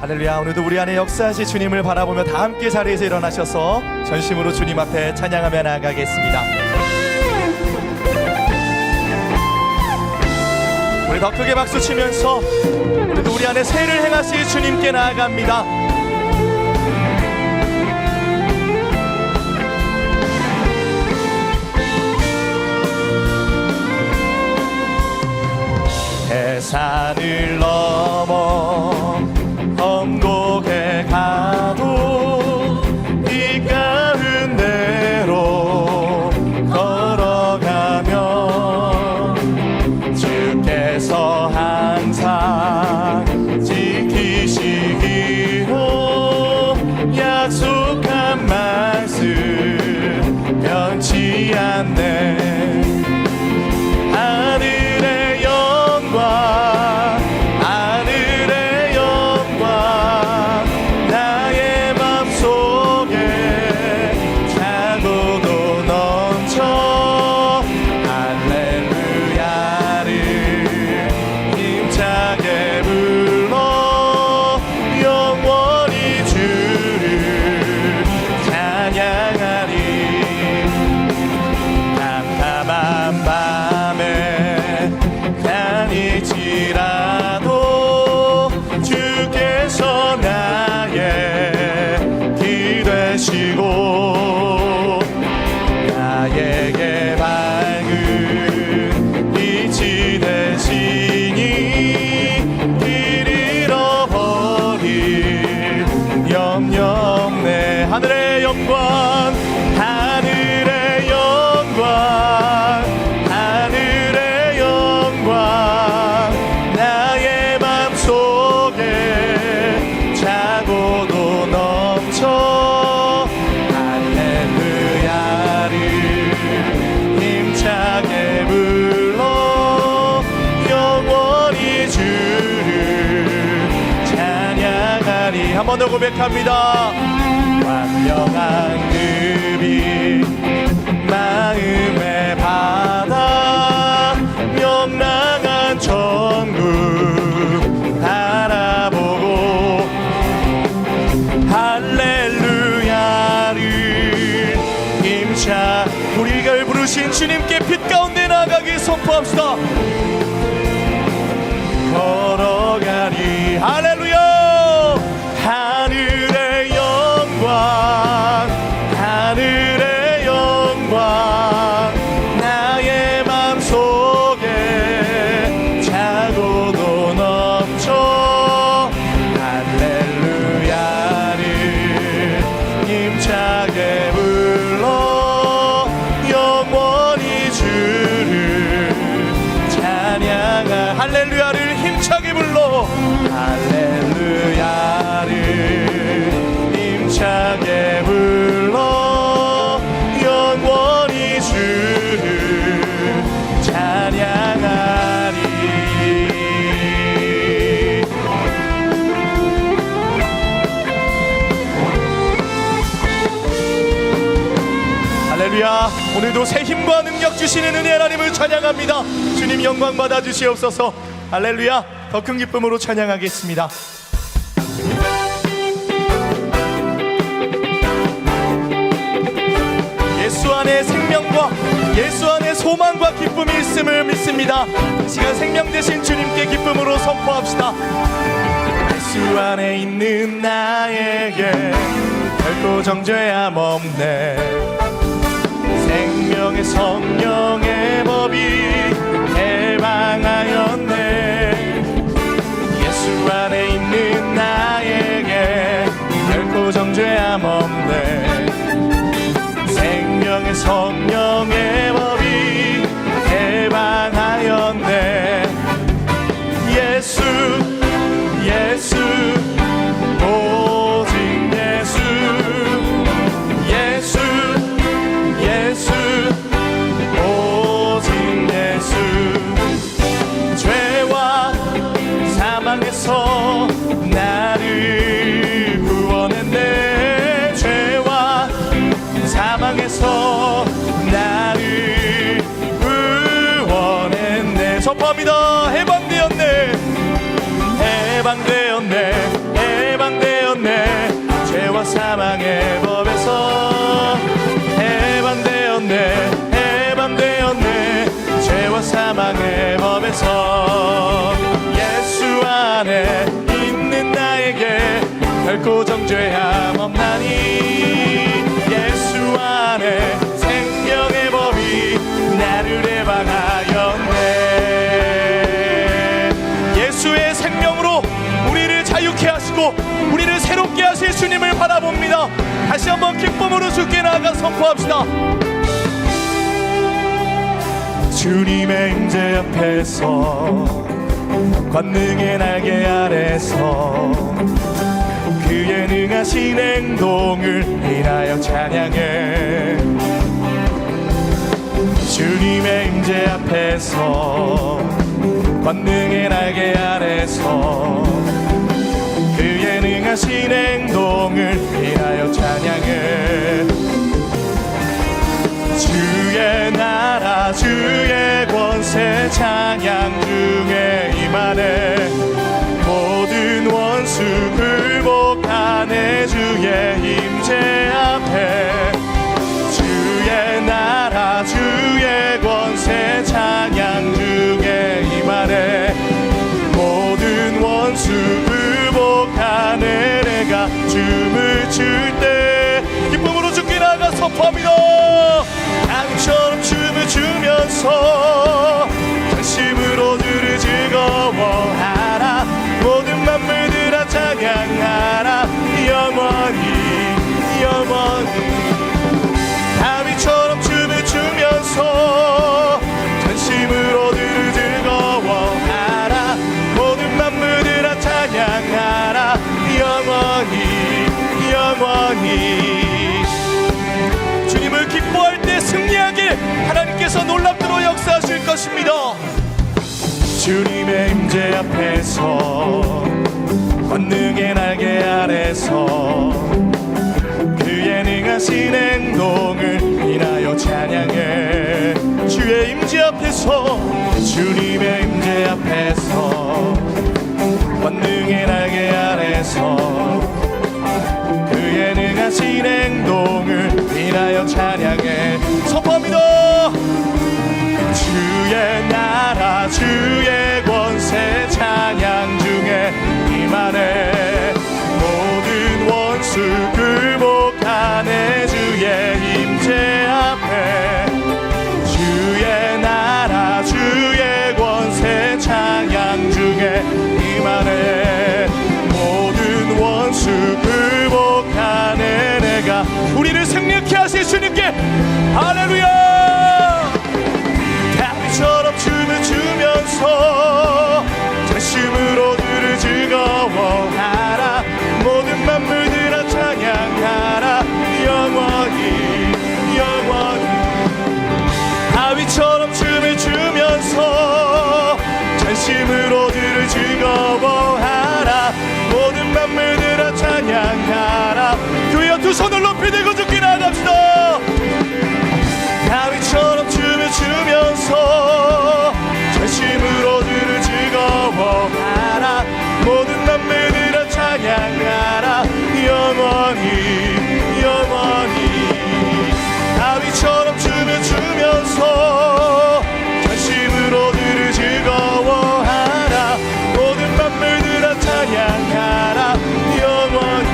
할렐루야. 오늘도 우리 안에 역사하실 주님을 바라보며 다 함께 자리에서 일어나셔서 전심으로 주님 앞에 찬양하며 나아가겠습니다. 우리 더 크게 박수 치면서 오늘도 우리 안에 새를 행하실 주님께 나아갑니다. 해산을 넘어 험곡에 가도 이 가운데로 걸어가면 주께서 항상 지키시기로 약속한 말씀 변치 않네. 하늘의 영광 하늘의 영광 나의 맘속에 차고도 넘쳐 할렐루야를 힘차게 불러 영원히 주를 찬양하리. 캄캄한 밤에 다닐지라도 주께서 나의 길 되시고 나에게 밝은 빛이 되시니 길 잃어버릴 염려 없네. 하늘의 영광 하늘의 영광 하늘의 영광 나의 맘속에 차고도 넘쳐 할렐루야를 힘차게 불러 영원히 주를 찬양하리. 한 번 더 고백합니다. 완벽한 그 빛 마음의 바다 명랑한 천국 바라보고 할렐루야를 힘차 우리를 부르신 주님께 빛 가운데 나아가기 선포합시다. 걸어가리. 할렐루야. 하늘의 영광 하늘의 영광 나의 맘속에 차고도 넘쳐 할렐루야를 힘차게 불러 영원히 주를 찬양하. 할렐루야를 힘차게 불러 할렐루야를 힘차게 불러 영원히 주를 찬양하리. 할렐루야. 오늘도 새 힘과 능력 주시는 은혜 하나님을 찬양합니다. 주님 영광 받아 주시옵소서. 할렐루야. 더 큰 기쁨으로 찬양하겠습니다. 예수 안에 생명과 예수 안에 소망과 기쁨이 있음을 믿습니다. 이 시간 생명 되신 주님께 기쁨으로 선포합시다. 예수 안에 있는 나에게 결코 정죄함 없네. 생명의 성령의 법이 해방하였네. 예수 안에 있는 나에게 결코 정죄함 없네. 생명의 성령의 법이 해방하였네. 예수 예수 오직 예수 예수 예수 오직 예수. 죄와 사망에서 나를 구원했네. 죄와 사망에서 나를 구원했네. 선포합니다. 해방되었네. 해방되었네. 사망의 법에서 해방되었네 죄와 사망의 법에서 예수 안에 있는 나에게 결코 정죄함 없나니 예수 안에 생명의 법이 나를 해방하였네. 예수의 생명으로 우리를 자유케 하시고 우리를 새롭게 하실 주님을 바라봅니다. 다시 한번 기쁨으로 주께 나아가 선포합시다. 주님의 임재 앞에서 권능의 날개 아래서 그의 능하신 행동을 인하여 찬양해. 주님의 임재 앞에서 권능의 날개 아래서 그의 능하신 행동을 인하여 찬양해. 주의 나라 주의 권세 찬양 중에 임하네. 모든 원수 굴복하네. 주의 임재 앞에 주의 나라 주의 권세 찬양 중에 임하네. 모든 원수 굴복하네. 내가 춤을 출 때 기쁨으로 주께 나가 선포합니다. 다윗처럼 춤을 추면서 전심으로 주를 즐거워하라. 모든 만물들아 찬양하라. 영원히 다윗처럼 춤을 추면서 전심으로 주를 즐거워하라. 모든 만물들아 찬양하라. 영원히 주님을 기뻐할 때 승리하길 하나님께서 놀랍도록 역사하실 것입니다. 주님의 임재 앞에서 권능의 날개 아래서 그의 능하신 행동을 인하여 찬양해. 주의 임재 앞에서 주님의 임재 앞에서 권능의 날개 아래서 그의 능하신 행동을 인하여 찬양해. 선포합니다. 주의 나라 주의 권세 찬양 중에 임하네. 모든 원수 굴복하네. 주의 임재 앞에 주의 나라 주의 권세 찬양 중에 임하네. 모든 원수 굴복하네. 내가 우리를 승리케 하실 주님께 할렐루야. 다윗처럼 춤을 추면서 전심으로 주를 즐거워하라. 모든 만물들아 찬양하라. 영원히 다윗처럼 춤을 추면서 전심으로 주를 즐거워하라. 모든 만물들아 찬양하라. 교회여 두 손을 높이 들고 주께 나갑시다. 다윗처럼 춤을 추면서 전심으로 주를 즐거워하라. 모든 만물들아 찬양하라. 영원히 다윗처럼 춤을 추면서 전심으로 주를 즐거워하라. 모든 만물들아 찬양하라. 영원히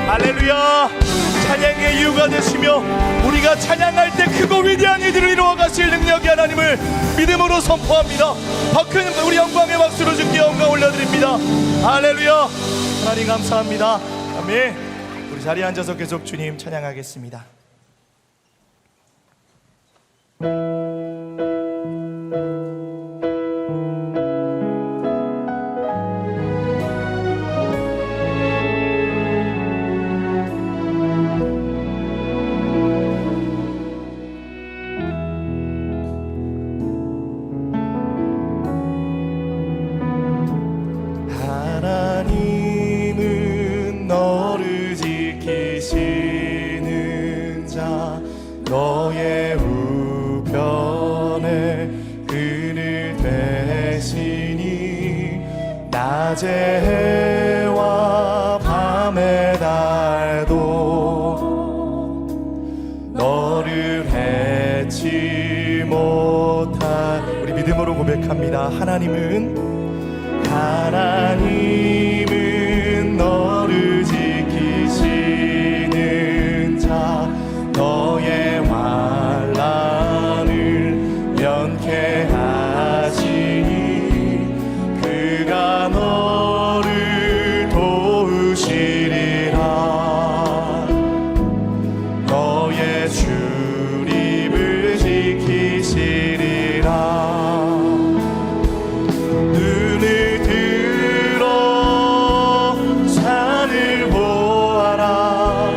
할렐루야. 찬양의 이유가 되시며 우리가 찬양할 때 크고 위대한 일들을 이루어 가실 능력의 하나님을 믿음으로 선포합니다. 더 큰 우리 영광의 박수로 주께 영광 올려드립니다. 할렐루야. 하나님 감사합니다. 아멘. 우리 자리에 앉아서 계속 주님 찬양하겠습니다. 하나님은 너를 지키시는 알지 못한 우리 믿음으로 고백합니다. 하나님은 너를 지키시는 자, 너의 환난을 면케 하시니 그가 너를 도우시리라. 너의 출입을 지키시리라. 눈을 들어 산을 보아라.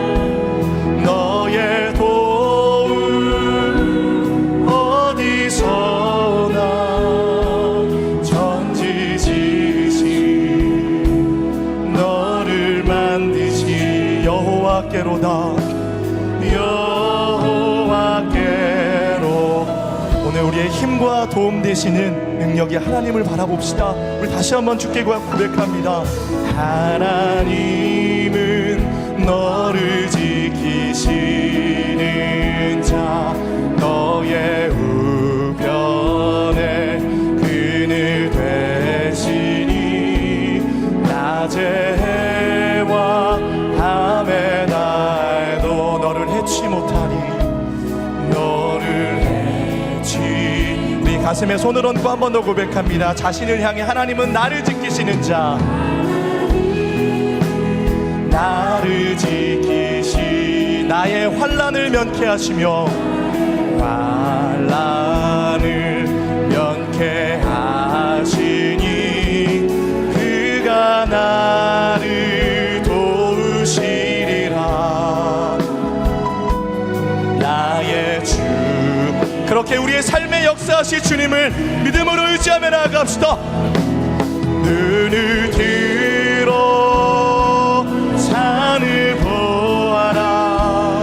너의 도움 어디서나 전지지신 너를 만드신 여호와께로다. 여호와께로. 오늘 우리의 힘과 도움 되시는 능력의 하나님을 바라봅시다. 우리 다시 한번 주께 고백합니다. 하나님은 너를 지키시는 자, 너의 우편에 그늘 되시니 낮에 해와 밤의 날도 너를 해치 못하리. 너를 해치. 우리 가슴에 손을 얹고 한 번 더 고백합니다. 자신을 향해 하나님은 나를 지키시는 자, 나를 지키시. 나의 환난을 면케하시며 환난을 면케하시니 그가 나를 도우시리라. 나의 주. 그렇게 우리의 삶의 역사하실 주님을 믿음으로 의지하며 나아갑시다. 눈을 들어 산을 보아라.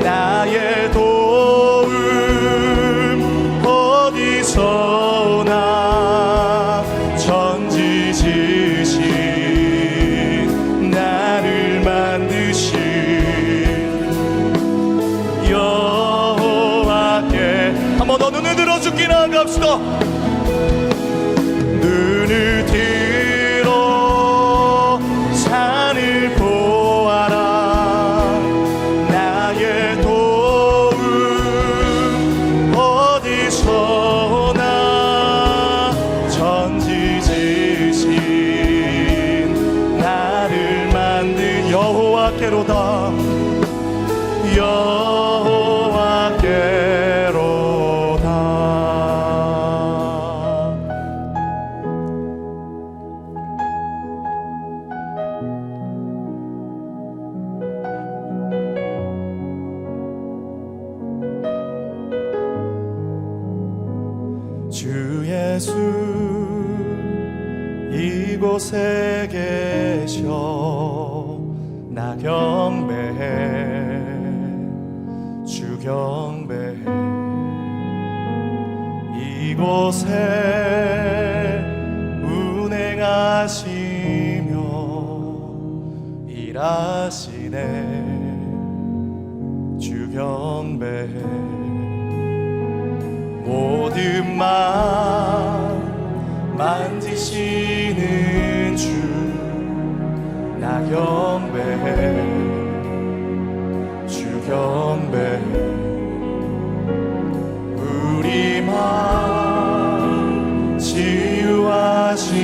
나의 도움 어디서나 전지지신 나를 만드신 여호와께. 한 번 더 눈을 들어 주께 나아갑시다. 눈을 들어 산을 보아라. 나의 도움 어디서나 전지지신 나를 만든 여호와께로다. 주 예수 이곳에 계셔. 나 경배해. 주 경배해. 이곳에 운행하시며 일하시네. 주 경배해. 모든 맘 만지시는 주, 나 경배해. 주 경배해. 우리 맘 치유하시네.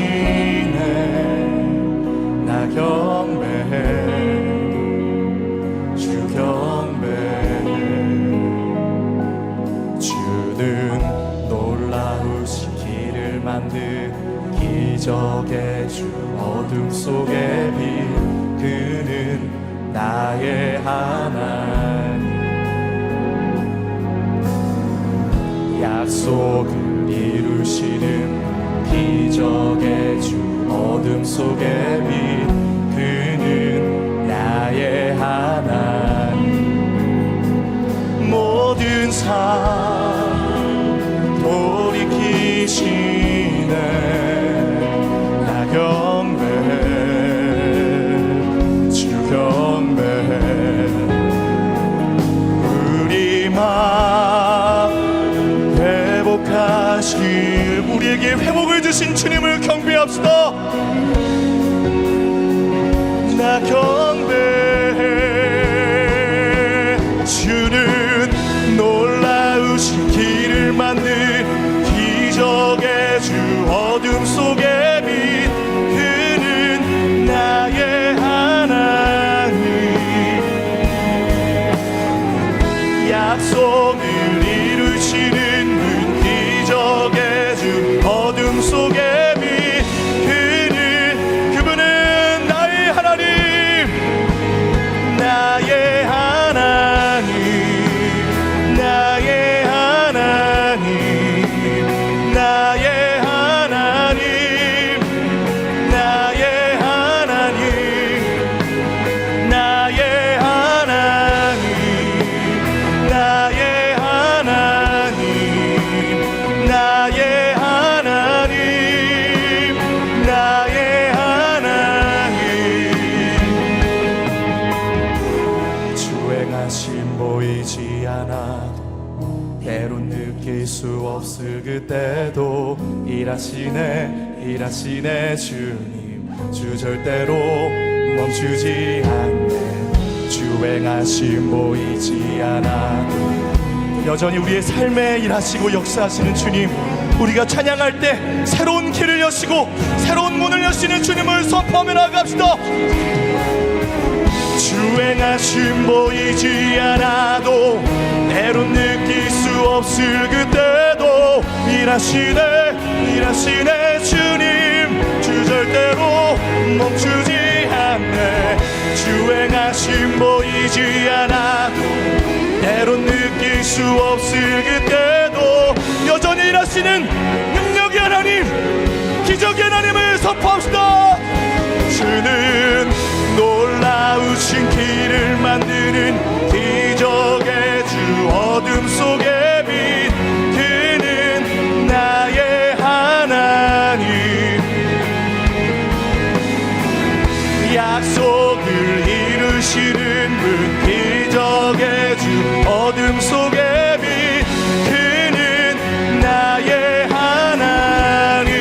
나 경배해. 주 경배해. 주는 놀라우신 길을 만든 기적의 주, 어둠 속의 빛. 그는 나의 하나님. 약속을 이루시는 기적의 주, 어둠 속의 빛. 그는 나의 하나님. 모든 삶 돌이키시네. 나 경배해. 주 경배해. 우리 맘 크신 주님을 경배합시다. 나 경배해. 주는 놀라우신 길을 만든 기적의 주, 어둠 속에 빛, 그는 나의 하나님. 약속을 이루시는 분, 기적의 주, 어둠 속에 빛, 그분은 나의 하나님. 나의 하나님, 나의 하나님, 나의 하나님, 나의 하나님, 나의 하나님, 나의 하나님, 나의 하나님, 나의 하나님. 주 행하심 보이지 않아도, 때론 느낄 수 없을 그때도 일하시네 주님. 주 절대로 멈추지 않네. 주 행하심 보이지 않아도 여전히 우리의 삶에 일하시고 역사하시는 주님, 우리가 찬양할 때 새로운 길을 여시고 새로운 문을 여시는 주님을 선포하며 나갑시다. 주 행하심 보이지 않아도, 때론 느낄 수 없을 그때도 일하시네 주님. 주 절대로 멈추지 않네. 주 행하심 보이지 않아도, 때론 느낄 수 없을 그때도 여전히 일하시는 능력의 하나님, 기적의 하나님을 선포합시다. 주는 놀라우신 길을 만드는 기적의 주, 어둠 속에 빛, 그는 나의 하나님. 약속을 이루시는 분, 기적의 주, 어둠 속에 빛, 그는 나의 하나님.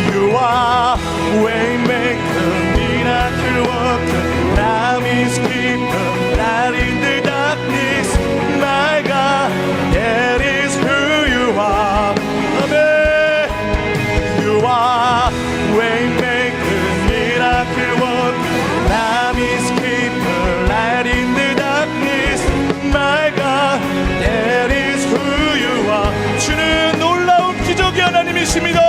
You are waymaker, miracle worker, promise keeper, light in the darkness. My God, that is who you are. Amen. You are waymaker, miracle worker, promise keeper, light in the darkness. My God, that is who you are. 주는 놀라운 기적의 하나님이십니다.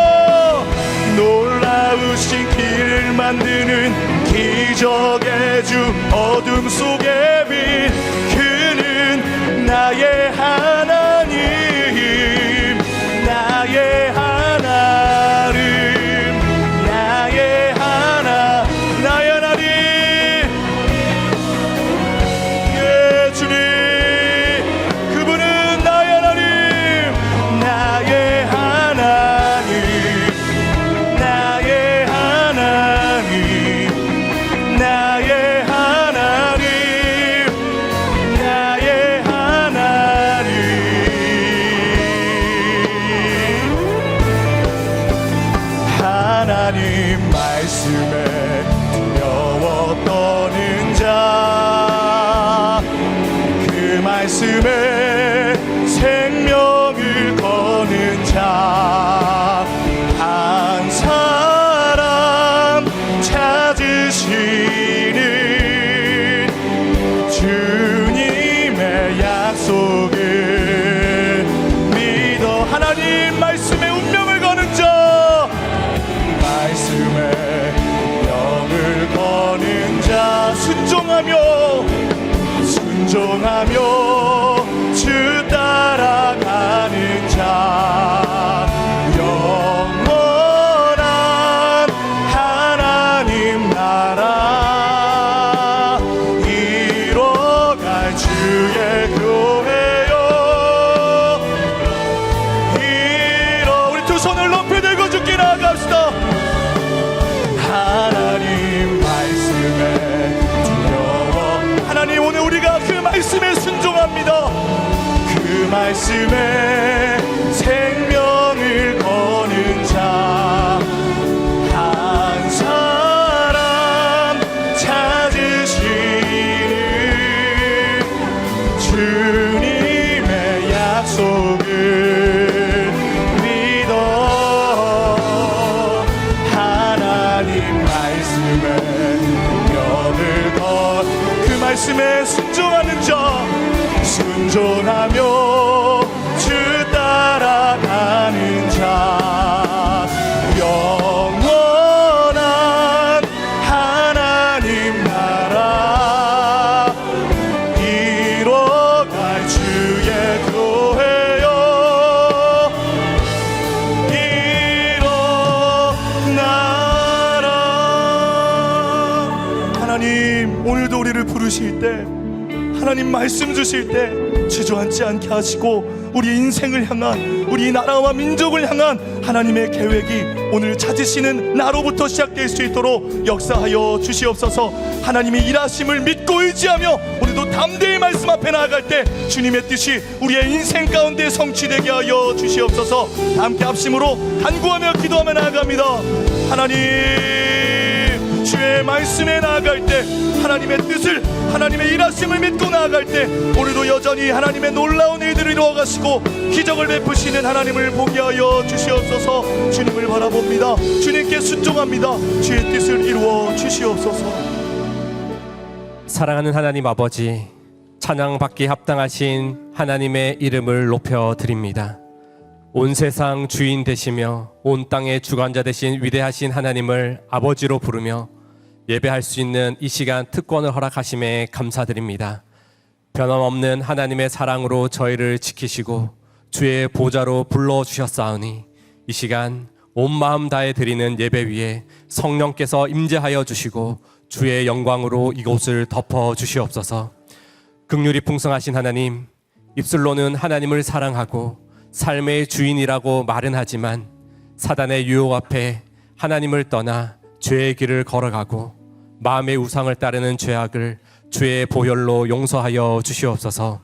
놀라우신 길을 만드는 기적의 주, 어둠 속에 빛, 그는 나의 하나님. 나의 하나님, 나의 하나, 나의 하나님. 예, 주님, 그분은 나의 하나님. 나의 하나님, 나의 하나님, 나의 하나님, 나의 하나님. 하나님 말씀에 두려워 떠는 자, 그 말씀에 생명을 거는 자, 한 사람 찾으시는 주님의 약속을 믿어. 하나님 말씀에 운명을 거는 자, 말씀에 영을 거는 자, 순종하며 주 따라가는 자, 영원한 하나님 나라 이뤄갈 주의 교회요. 우리 두 손을 높이 들고 주께 나아갑시다. 하나님 말씀에 두려워. 하나님, 오늘 우리가 그 말씀에 순종합니다. 그 말씀에 생명을 거 말씀에 순종하는 자, 순종하며 주 따라가는 자, 영원한 하나님 나라 이뤄갈 주의 교회여 일어나라. 하나님, 오늘도 우리를 부르실 때, 하나님 말씀 주실 때 주저앉지 않게 하시고 우리 인생을 향한, 우리 나라와 민족을 향한 하나님의 계획이 오늘 찾으시는 나로부터 시작될 수 있도록 역사하여 주시옵소서. 하나님의 일하심을 믿고 의지하며 우리도 담대히 말씀 앞에 나아갈 때 주님의 뜻이 우리의 인생 가운데 성취되게 하여 주시옵소서. 함께 합심으로 간구하며 기도하며 나아갑니다. 하나님, 주의 말씀에 나아갈 때, 하나님의 뜻을, 하나님의 일하심을 믿고 나아갈 때 우리도 여전히 하나님의 놀라운 일들을 이루어가시고 기적을 베푸시는 하나님을 보게 하여 주시옵소서. 주님을 바라봅니다. 주님께 순종합니다. 주의 뜻을 이루어 주시옵소서. 사랑하는 하나님 아버지, 찬양받기 합당하신 하나님의 이름을 높여드립니다. 온 세상 주인 되시며 온 땅의 주관자 되신 위대하신 하나님을 아버지로 부르며 예배할 수 있는 이 시간 특권을 허락하심에 감사드립니다. 변함없는 하나님의 사랑으로 저희를 지키시고 주의 보좌로 불러주셨사오니 이 시간 온 마음 다해 드리는 예배 위에 성령께서 임재하여 주시고 주의 영광으로 이곳을 덮어 주시옵소서. 긍휼이 풍성하신 하나님, 입술로는 하나님을 사랑하고 삶의 주인이라고 말은 하지만 사단의 유혹 앞에 하나님을 떠나 죄의 길을 걸어가고 마음의 우상을 따르는 죄악을 주의 보혈로 용서하여 주시옵소서.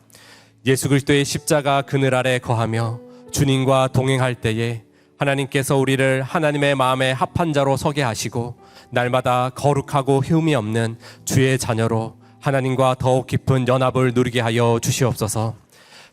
예수 그리스도의 십자가 그늘 아래 거하며 주님과 동행할 때에 하나님께서 우리를 하나님의 마음에 합한 자로 서게 하시고 날마다 거룩하고 흠이 없는 주의 자녀로 하나님과 더욱 깊은 연합을 누리게 하여 주시옵소서.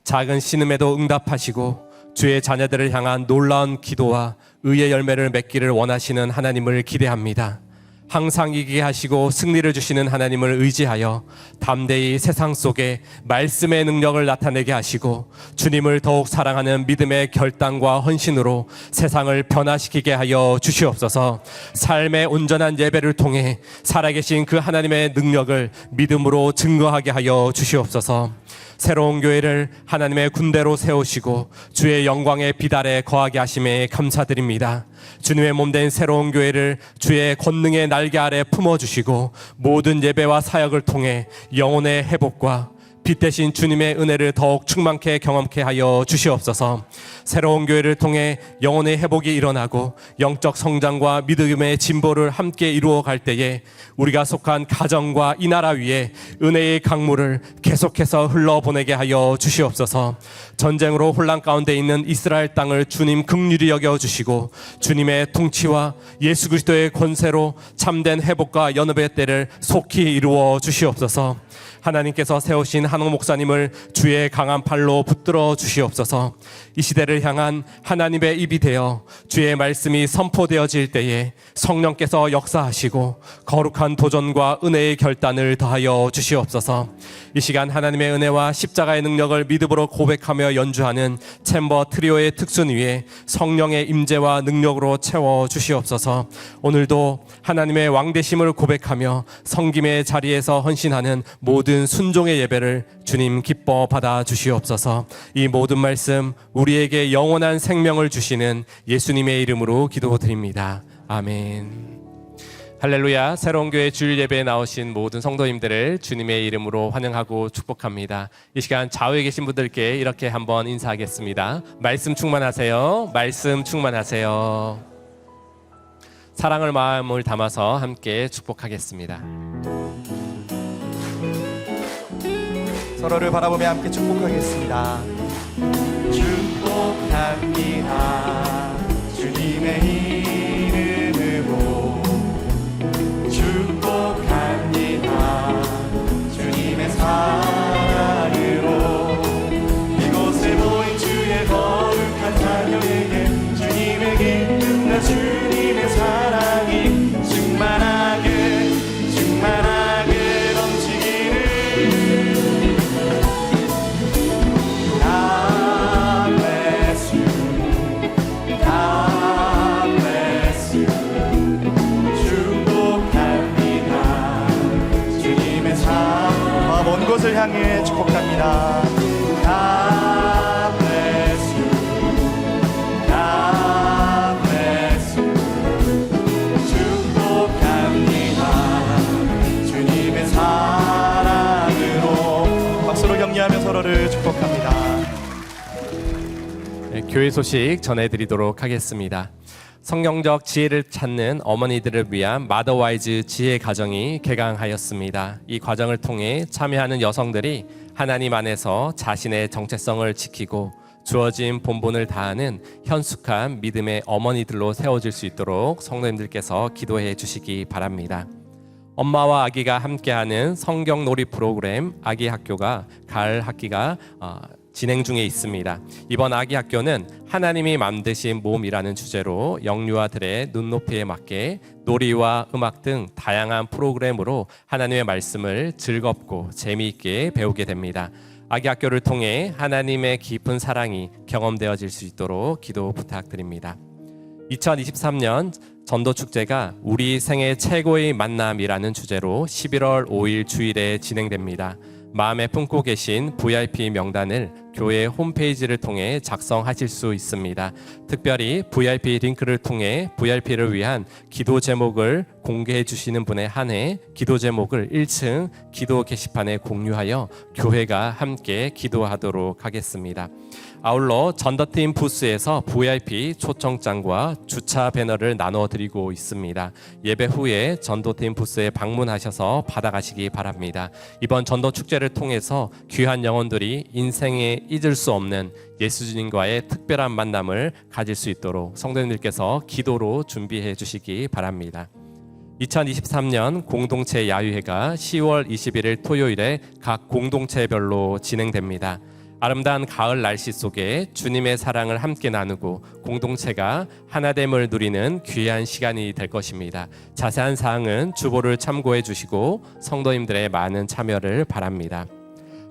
작은 신음에도 응답하시고 주의 자녀들을 향한 놀라운 기도와 의의 열매를 맺기를 원하시는 하나님을 기대합니다. 항상 이기게 하시고 승리를 주시는 하나님을 의지하여 담대히 세상 속에 말씀의 능력을 나타내게 하시고 주님을 더욱 사랑하는 믿음의 결단과 헌신으로 세상을 변화시키게 하여 주시옵소서. 삶의 온전한 예배를 통해 살아계신 그 하나님의 능력을 믿음으로 증거하게 하여 주시옵소서. 새로운 교회를 하나님의 군대로 세우시고 주의 영광의 빛 아래 거하게 하심에 감사드립니다. 주님의 몸된 새로운 교회를 주의 권능의 날개 아래 품어주시고 모든 예배와 사역을 통해 영혼의 회복과 빛 대신 주님의 은혜를 더욱 충만케 경험케 하여 주시옵소서. 새로운 교회를 통해 영혼의 회복이 일어나고 영적 성장과 믿음의 진보를 함께 이루어 갈 때에 우리가 속한 가정과 이 나라 위에 은혜의 강물을 계속해서 흘러보내게 하여 주시옵소서. 전쟁으로 혼란 가운데 있는 이스라엘 땅을 주님 긍휼히 여겨주시고 주님의 통치와 예수 그리스도의 권세로 참된 회복과 연합의 때를 속히 이루어 주시옵소서. 하나님께서 세우신 한옥 목사님을 주의 강한 팔로 붙들어 주시옵소서. 이 시대를 향한 하나님의 입이 되어 주의 말씀이 선포되어질 때에 성령께서 역사하시고 거룩한 도전과 은혜의 결단을 더하여 주시옵소서. 이 시간 하나님의 은혜와 십자가의 능력을 믿음으로 고백하며 연주하는 챔버 트리오의 특순 위에 성령의 임재와 능력으로 채워 주시옵소서. 오늘도 하나님의 왕되심을 고백하며 성김의 자리에서 헌신하는 모든 순종의 예배를 주님 기뻐 받아 주시옵소서. 이 모든 말씀 우리에게 영원한 생명을 주시는 예수님의 이름으로 기도드립니다. 아멘. 할렐루야. 새로운 교회 주일 예배에 나오신 모든 성도님들을 주님의 이름으로 환영하고 축복합니다. 이 시간 좌우에 계신 분들께 이렇게 한번 인사하겠습니다. 말씀 충만하세요. 말씀 충만하세요. 사랑을 마음을 담아서 함께 축복하겠습니다. 서로를 바라보며 함께 축복하겠습니다. 축복합니다. 주님의 이름으로 축복합니다. 주님의 사랑으로 이곳에 모인 주의 거룩한 자녀에게 주님의 기쁨과 주님의 사랑이 충만하게 넘치기를 향해 축복합니다. God bless you. God bless you. 축복합니다. 주님의 사랑으로. 박수로 격려하며 서로를 축복합니다. 네, 교회 소식 전해드리도록 하겠습니다. 성경적 지혜를 찾는 어머니들을 위한 마더와이즈 지혜 과정이 개강하였습니다. 이 과정을 통해 참여하는 여성들이 하나님 안에서 자신의 정체성을 지키고 주어진 본분을 다하는 현숙한 믿음의 어머니들로 세워질 수 있도록 성도님들께서 기도해 주시기 바랍니다. 엄마와 아기가 함께하는 성경 놀이 프로그램 아기 학교가 가을 학기가 진행 중에 있습니다. 이번 아기 학교는 하나님이 만드신 몸이라는 주제로 영유아들의 눈높이에 맞게 놀이와 음악 등 다양한 프로그램으로 하나님의 말씀을 즐겁고 재미있게 배우게 됩니다. 아기 학교를 통해 하나님의 깊은 사랑이 경험되어질 수 있도록 기도 부탁드립니다. 2023년 전도축제가 우리 생애 최고의 만남이라는 주제로 11월 5일 주일에 진행됩니다. 마음에 품고 계신 VIP 명단을 교회 홈페이지를 통해 작성하실 수 있습니다. 특별히 VIP 링크를 통해 VIP를 위한 기도 제목을 공개해 주시는 분에 한해 기도 제목을 1층 기도 게시판에 공유하여 교회가 함께 기도하도록 하겠습니다. 아울러 전도팀 부스에서 VIP 초청장과 주차 배너를 나눠 드리고 있습니다. 예배 후에 전도팀 부스에 방문하셔서 받아가시기 바랍니다. 이번 전도 축제를 통해서 귀한 영혼들이 인생에 잊을 수 없는 예수님과의 특별한 만남을 가질 수 있도록 성도님들께서 기도로 준비해 주시기 바랍니다. 2023년 공동체 야유회가 10월 21일 토요일에 각 공동체별로 진행됩니다. 아름다운 가을 날씨 속에 주님의 사랑을 함께 나누고 공동체가 하나됨을 누리는 귀한 시간이 될 것입니다. 자세한 사항은 주보를 참고해 주시고 성도님들의 많은 참여를 바랍니다.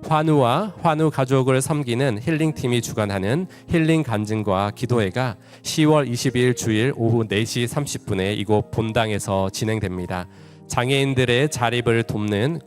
환우와 환우 가족을 섬기는 힐링팀이 주관하는 힐링 간증과 기도회가 10월 22일 주일 오후 4시 30분에 이곳 본당에서 진행됩니다. 장애인들의 자립을 돕는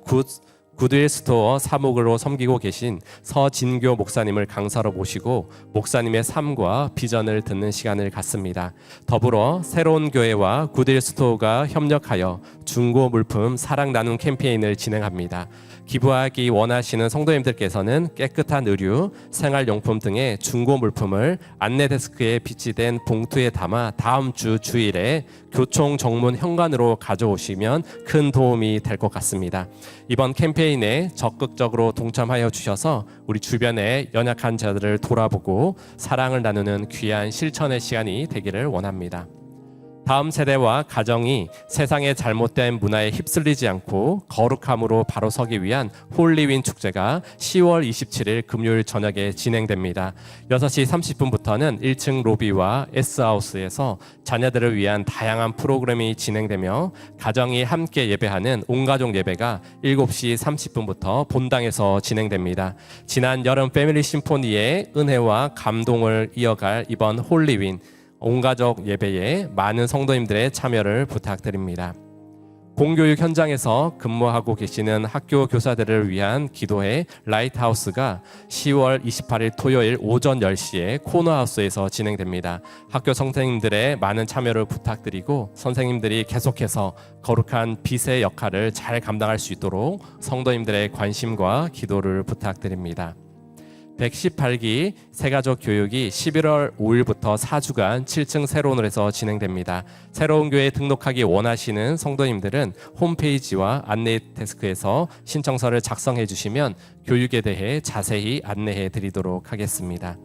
굿윌 스토어 사목으로 섬기고 계신 서진교 목사님을 강사로 모시고 목사님의 삶과 비전을 듣는 시간을 갖습니다. 더불어 새로운 교회와 굿윌 스토어가 협력하여 중고 물품 사랑 나눔 캠페인을 진행합니다. 기부하기 원하시는 성도님들께서는 깨끗한 의류, 생활용품 등의 중고 물품을 안내 데스크에 비치된 봉투에 담아 다음 주 주일에 교총 정문 현관으로 가져오시면 큰 도움이 될 것 같습니다. 이번 캠페인에 적극적으로 동참하여 주셔서 우리 주변의 연약한 자들을 돌아보고 사랑을 나누는 귀한 실천의 시간이 되기를 원합니다. 다음 세대와 가정이 세상의 잘못된 문화에 휩쓸리지 않고 거룩함으로 바로 서기 위한 홀리윈 축제가 10월 27일 금요일 저녁에 진행됩니다. 6시 30분부터는 1층 로비와 S하우스에서 자녀들을 위한 다양한 프로그램이 진행되며 가정이 함께 예배하는 온가족 예배가 7시 30분부터 본당에서 진행됩니다. 지난 여름 패밀리 심포니의 은혜와 감동을 이어갈 이번 홀리윈 온가족 예배에 많은 성도님들의 참여를 부탁드립니다. 공교육 현장에서 근무하고 계시는 학교 교사들을 위한 기도회 라이트하우스가 10월 28일 토요일 오전 10시에 코너하우스에서 진행됩니다. 학교 선생님들의 많은 참여를 부탁드리고 선생님들이 계속해서 거룩한 빛의 역할을 잘 감당할 수 있도록 성도님들의 관심과 기도를 부탁드립니다. 118기 새가족 교육이 11월 5일부터 4주간 7층 새로운홀에서 진행됩니다. 새로운 교회에 등록하기 원하시는 성도님들은 홈페이지와 안내 데스크에서 신청서를 작성해 주시면 교육에 대해 자세히 안내해 드리도록 하겠습니다.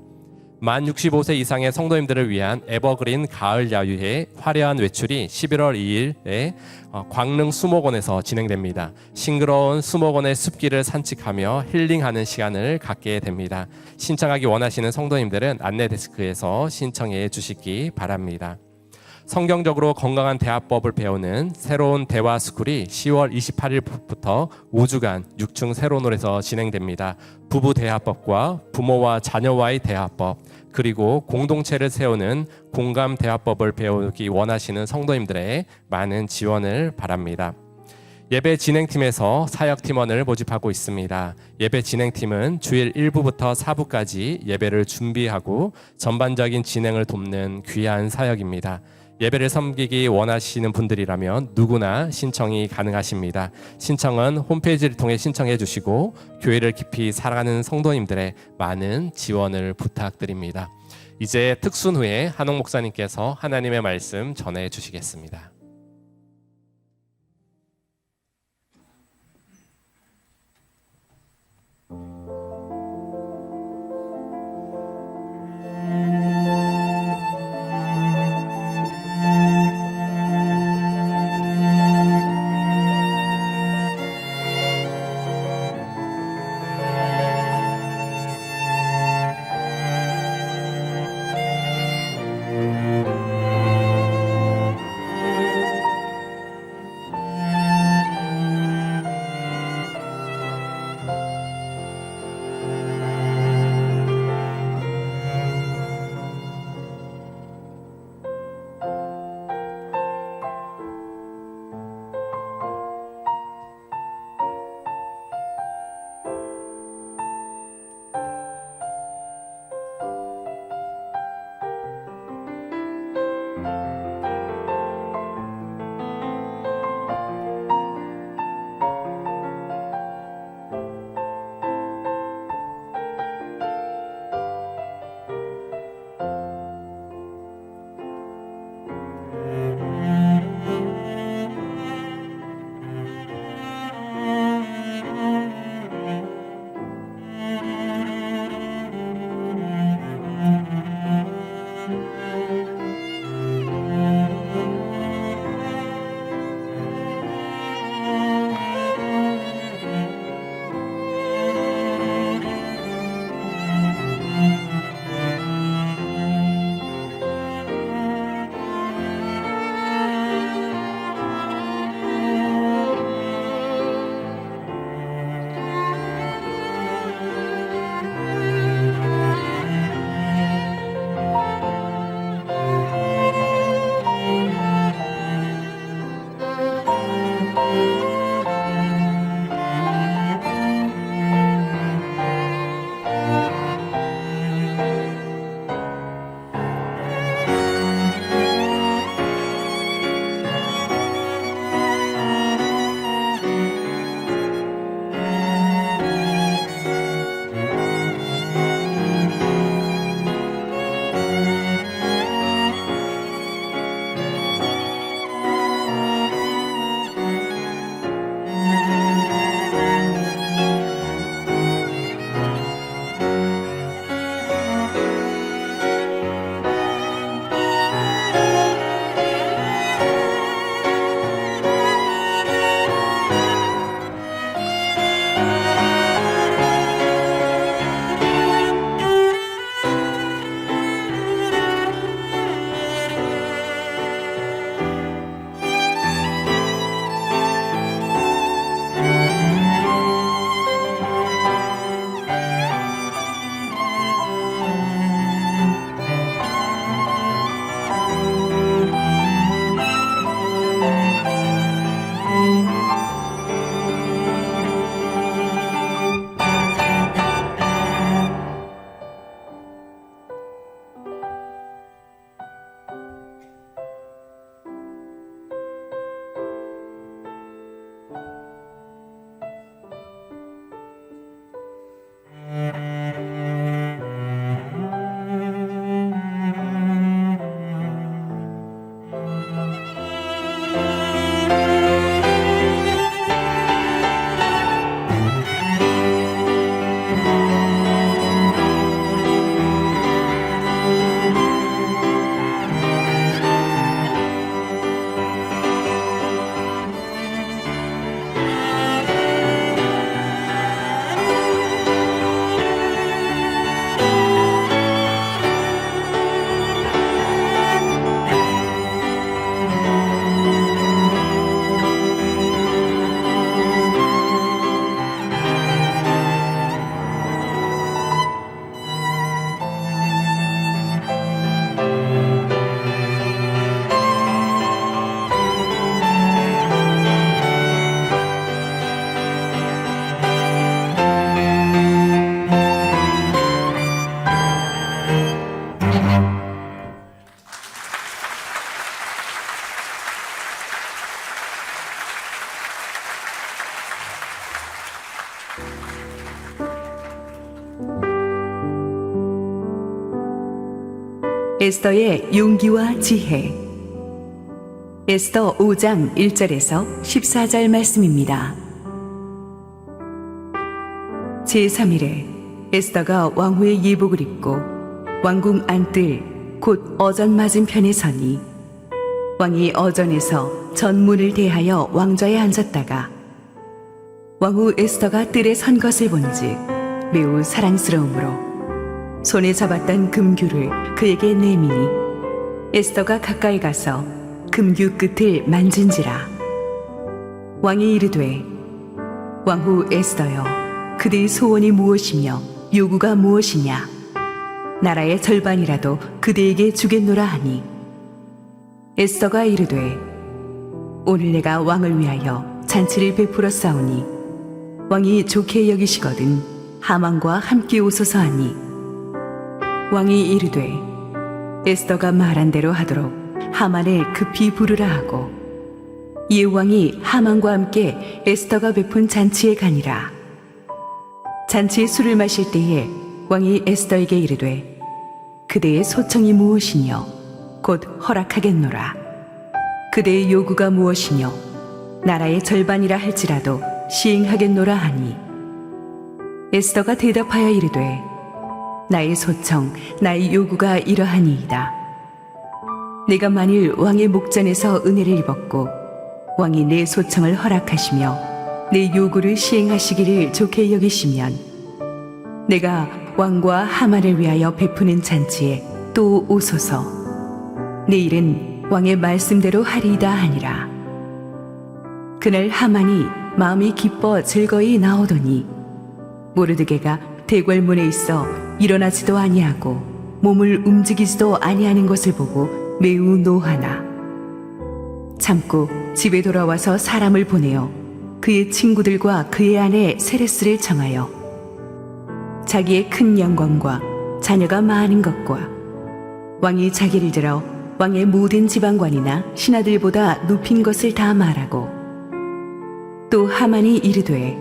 만 65세 이상의 성도님들을 위한 에버그린 가을 야유회 화려한 외출이 11월 2일에 광릉 수목원에서 진행됩니다. 싱그러운 수목원의 숲길을 산책하며 힐링하는 시간을 갖게 됩니다. 신청하기 원하시는 성도님들은 안내 데스크에서 신청해 주시기 바랍니다. 성경적으로 건강한 대화법을 배우는 새로운 대화스쿨이 10월 28일부터 5주간 6층 새로운홀에서 진행됩니다. 부부 대화법과 부모와 자녀와의 대화법, 그리고 공동체를 세우는 공감 대화법을 배우기 원하시는 성도님들의 많은 지원을 바랍니다. 예배 진행팀에서 사역팀원을 모집하고 있습니다. 예배 진행팀은 주일 1부부터 4부까지 예배를 준비하고 전반적인 진행을 돕는 귀한 사역입니다. 예배를 섬기기 원하시는 분들이라면 누구나 신청이 가능하십니다. 신청은 홈페이지를 통해 신청해 주시고 교회를 깊이 사랑하는 성도님들의 많은 지원을 부탁드립니다. 이제 특순 후에 한옥 목사님께서 하나님의 말씀 전해 주시겠습니다. 에스더의 용기와 지혜. 에스더 5장 1절에서 14절 말씀입니다. 제3일에 에스더가 왕후의 예복을 입고 왕궁 안뜰 곧 어전 맞은편에 서니 왕이 어전에서 전문을 대하여 왕좌에 앉았다가 왕후 에스더가 뜰에 선 것을 본즉 매우 사랑스러우므로 손에 잡았던 금규를 그에게 내미니 에스더가 가까이 가서 금규 끝을 만진지라. 왕이 이르되 왕후 에스더여 그대의 소원이 무엇이며 요구가 무엇이냐 나라의 절반이라도 그대에게 주겠노라 하니 에스더가 이르되 오늘 내가 왕을 위하여 잔치를 베풀어 싸우니 왕이 좋게 여기시거든 하만과 함께 오소서 하니 왕이 이르되 에스더가 말한 대로 하도록 하만을 급히 부르라 하고 이에 왕이 하만과 함께 에스더가 베푼 잔치에 가니라. 잔치에 술을 마실 때에 왕이 에스더에게 이르되 그대의 소청이 무엇이뇨 곧 허락하겠노라. 그대의 요구가 무엇이뇨 나라의 절반이라 할지라도 시행하겠노라 하니 에스더가 대답하여 이르되 나의 소청 나의 요구가 이러하니이다. 내가 만일 왕의 목전에서 은혜를 입었고 왕이 내 소청을 허락하시며 내 요구를 시행하시기를 좋게 여기시면 내가 왕과 하만을 위하여 베푸는 잔치에 또 오소서. 내일은 왕의 말씀대로 하리이다 하니라. 그날 하만이 마음이 기뻐 즐거이 나오더니 모르드게가 대궐문에 있어 일어나지도 아니하고 몸을 움직이지도 아니하는 것을 보고 매우 노하나 참고 집에 돌아와서 사람을 보내어 그의 친구들과 그의 아내 세레스를 청하여 자기의 큰 영광과 자녀가 많은 것과 왕이 자기를 들어 왕의 모든 지방관이나 신하들보다 높인 것을 다 말하고 또 하만이 이르되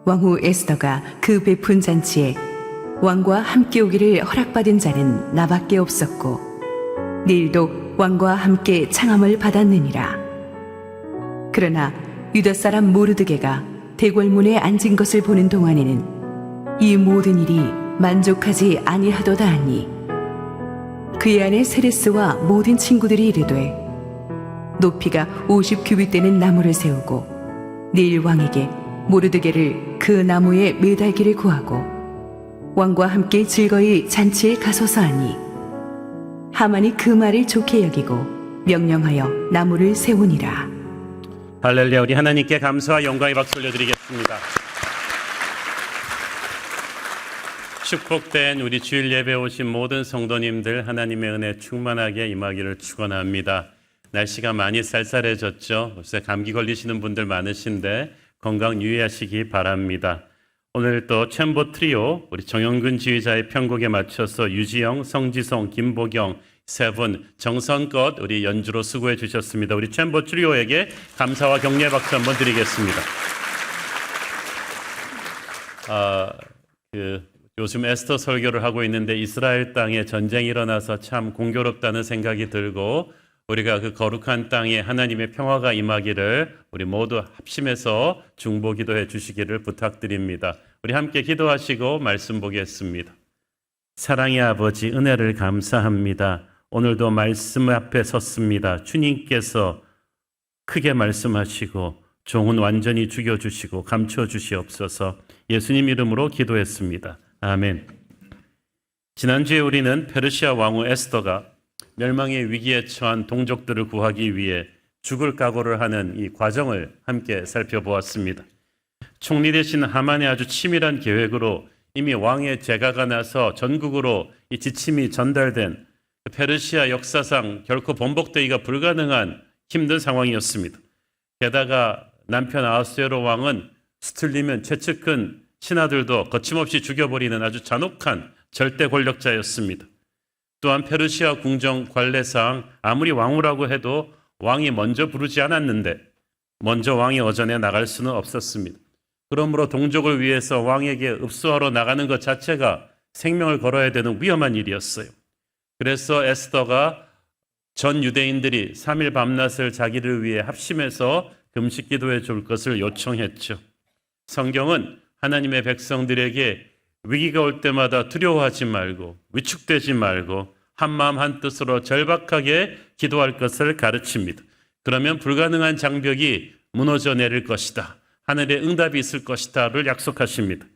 왕후 에스더가 그 베푼 잔치에 왕과 함께 오기를 허락받은 자는 나밖에 없었고 내일도 왕과 함께 창함을 받았느니라. 그러나 유다 사람 모르드게가 대궐문에 앉은 것을 보는 동안에는 이 모든 일이 만족하지 아니하도다 하니 그의 아내 세레스와 모든 친구들이 이르되 높이가 50규빗 되는 나무를 세우고 내일 왕에게 모르드게를 그 나무에 매달기를 구하고 왕과 함께 즐거이 잔치에 가소서 하니 하만이 그 말을 좋게 여기고 명령하여 나무를 세우니라. 할렐루야. 우리 하나님께 감사와 영광의 박수 올려드리겠습니다. 축복된 우리 주일 예배 오신 모든 성도님들 하나님의 은혜 충만하게 임하기를 축원합니다. 날씨가 많이 쌀쌀해졌죠. 요새 감기 걸리시는 분들 많으신데 건강 유의하시기 바랍니다. 오늘 또 챔버 트리오 우리 정영근 지휘자의 편곡에 맞춰서 유지영, 성지성, 김보경 세 분 정성껏 우리 연주로 수고해 주셨습니다. 우리 챔버 트리오에게 감사와 격려의 박수 한번 드리겠습니다. 요즘 에스더 설교를 하고 있는데 이스라엘 땅에 전쟁이 일어나서 참 공교롭다는 생각이 들고 우리가 그 거룩한 땅에 하나님의 평화가 임하기를 우리 모두 합심해서 중보 기도해 주시기를 부탁드립니다. 우리 함께 기도하시고 말씀 보겠습니다. 사랑의 아버지 은혜를 감사합니다. 오늘도 말씀 앞에 섰습니다. 주님께서 크게 말씀하시고 종은 완전히 죽여주시고 감춰주시옵소서. 예수님 이름으로 기도했습니다. 아멘. 지난주에 우리는 페르시아 왕후 에스더가 멸망의 위기에 처한 동족들을 구하기 위해 죽을 각오를 하는 이 과정을 함께 살펴보았습니다. 총리 대신 하만의 아주 치밀한 계획으로 이미 왕의 재가가 나서 전국으로 이 지침이 전달된 페르시아 역사상 결코 번복되기가 불가능한 힘든 상황이었습니다. 게다가 남편 아하수에로 왕은 수틀리면 최측근 신하들도 거침없이 죽여버리는 아주 잔혹한 절대 권력자였습니다. 또한 페르시아 궁정 관례상 아무리 왕후라고 해도 왕이 먼저 부르지 않았는데 먼저 왕이 어전에 나갈 수는 없었습니다. 그러므로 동족을 위해서 왕에게 읍소하러 나가는 것 자체가 생명을 걸어야 되는 위험한 일이었어요. 그래서 에스더가 전 유대인들이 3일 밤낮을 자기를 위해 합심해서 금식 기도해 줄 것을 요청했죠. 성경은 하나님의 백성들에게 위기가 올 때마다 두려워하지 말고 위축되지 말고 한마음 한뜻으로 절박하게 기도할 것을 가르칩니다. 그러면 불가능한 장벽이 무너져 내릴 것이다. 하늘의 응답이 있을 것이다를 약속하십니다.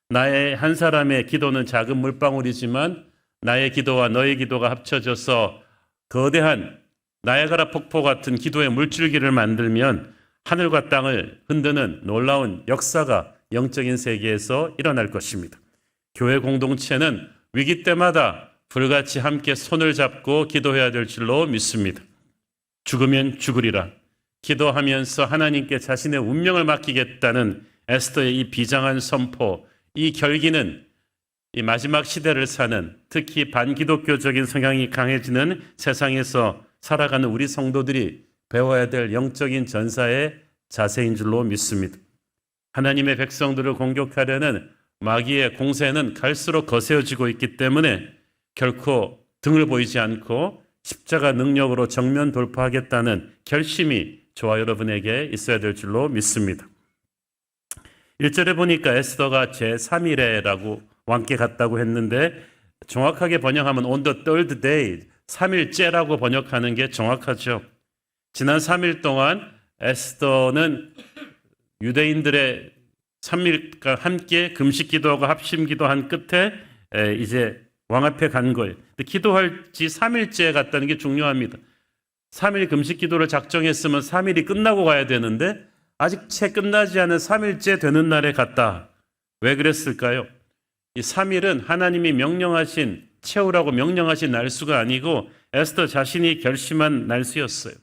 나의 한 사람의 기도는 작은 물방울이지만 나의 기도와 너의 기도가 합쳐져서 거대한 나야가라 폭포 같은 기도의 물줄기를 만들면 하늘과 땅을 흔드는 놀라운 역사가 영적인 세계에서 일어날 것입니다. 교회 공동체는 위기 때마다 불같이 함께 손을 잡고 기도해야 될 줄로 믿습니다. 죽으면 죽으리라. 기도하면서 하나님께 자신의 운명을 맡기겠다는 에스더의 이 비장한 선포, 이 결기는 이 마지막 시대를 사는 특히 반기독교적인 성향이 강해지는 세상에서 살아가는 우리 성도들이 배워야 될 영적인 전사의 자세인 줄로 믿습니다. 하나님의 백성들을 공격하려는 마귀의 공세는 갈수록 거세어지고 있기 때문에 결코 등을 보이지 않고 십자가 능력으로 정면 돌파하겠다는 결심이 저와 여러분에게 있어야 될 줄로 믿습니다. 1절에 보니까 에스더가 제3일에라고 왕께 갔다고 했는데 정확하게 번역하면 on the third day, 3일째라고 번역하는 게 정확하죠. 지난 3일 동안 에스더는 유대인들의 3일간 함께 금식 기도하고 합심 기도한 끝에 이제 왕 앞에 간 거예요. 근데 기도할지 3일째 갔다는 게 중요합니다. 3일 금식 기도를 작정했으면 3일이 끝나고 가야 되는데 아직 채 끝나지 않은 3일째 되는 날에 갔다. 왜 그랬을까요? 이 3일은 하나님이 명령하신 채우라고 명령하신 날수가 아니고 에스더 자신이 결심한 날수였어요.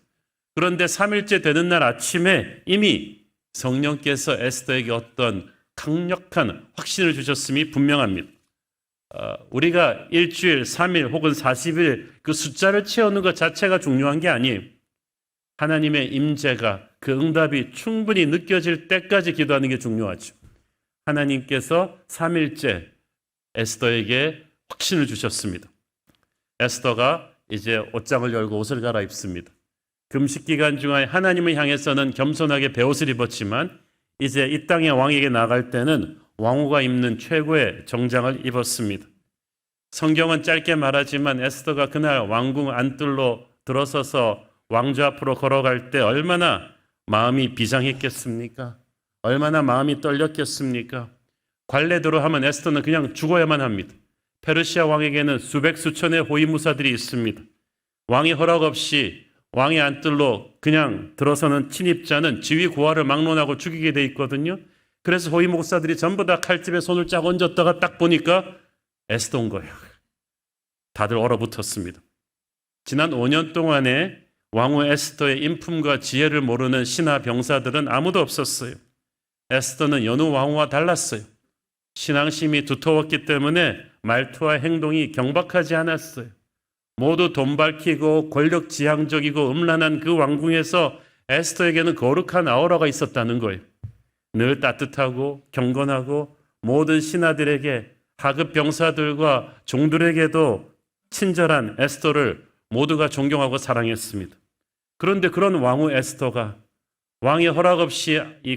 그런데 3일째 되는 날 아침에 이미 성령께서 에스더에게 어떤 강력한 확신을 주셨음이 분명합니다. 우리가 일주일, 3일 혹은 40일 그 숫자를 채우는 것 자체가 중요한 게 아니에요. 하나님의 임재가 그 응답이 충분히 느껴질 때까지 기도하는 게 중요하죠. 하나님께서 3일째 에스더에게 확신을 주셨습니다. 에스더가 이제 옷장을 열고 옷을 갈아입습니다. 금식 기간 중에 하나님을 향해서는 겸손하게 베옷을 입었지만 이제 이 땅의 왕에게 나갈 때는 왕후가 입는 최고의 정장을 입었습니다. 성경은 짧게 말하지만 에스더가 그날 왕궁 안뜰로 들어서서 왕좌 앞으로 걸어갈 때 얼마나 마음이 비장했겠습니까? 얼마나 마음이 떨렸겠습니까? 관례대로 하면 에스더는 그냥 죽어야만 합니다. 페르시아 왕에게는 수백 수천의 호위무사들이 있습니다. 왕의 허락 없이 왕의 안뜰로 그냥 들어서는 침입자는 지위 고하를 막론하고 죽이게 돼 있거든요. 그래서 호위무사들이 전부 다 칼집에 손을 쫙 얹었다가 딱 보니까 에스더인 거예요. 다들 얼어붙었습니다. 지난 5년 동안에 왕후 에스더의 인품과 지혜를 모르는 신하 병사들은 아무도 없었어요. 에스더는 여느 왕후와 달랐어요. 신앙심이 두터웠기 때문에 말투와 행동이 경박하지 않았어요. 모두 돈 밝히고 권력 지향적이고 음란한 그 왕궁에서 에스더에게는 거룩한 아우라가 있었다는 거예요. 늘 따뜻하고 경건하고 모든 신하들에게 하급 병사들과 종들에게도 친절한 에스더를 모두가 존경하고 사랑했습니다. 그런데 그런 왕후 에스더가 왕의 허락 없이 이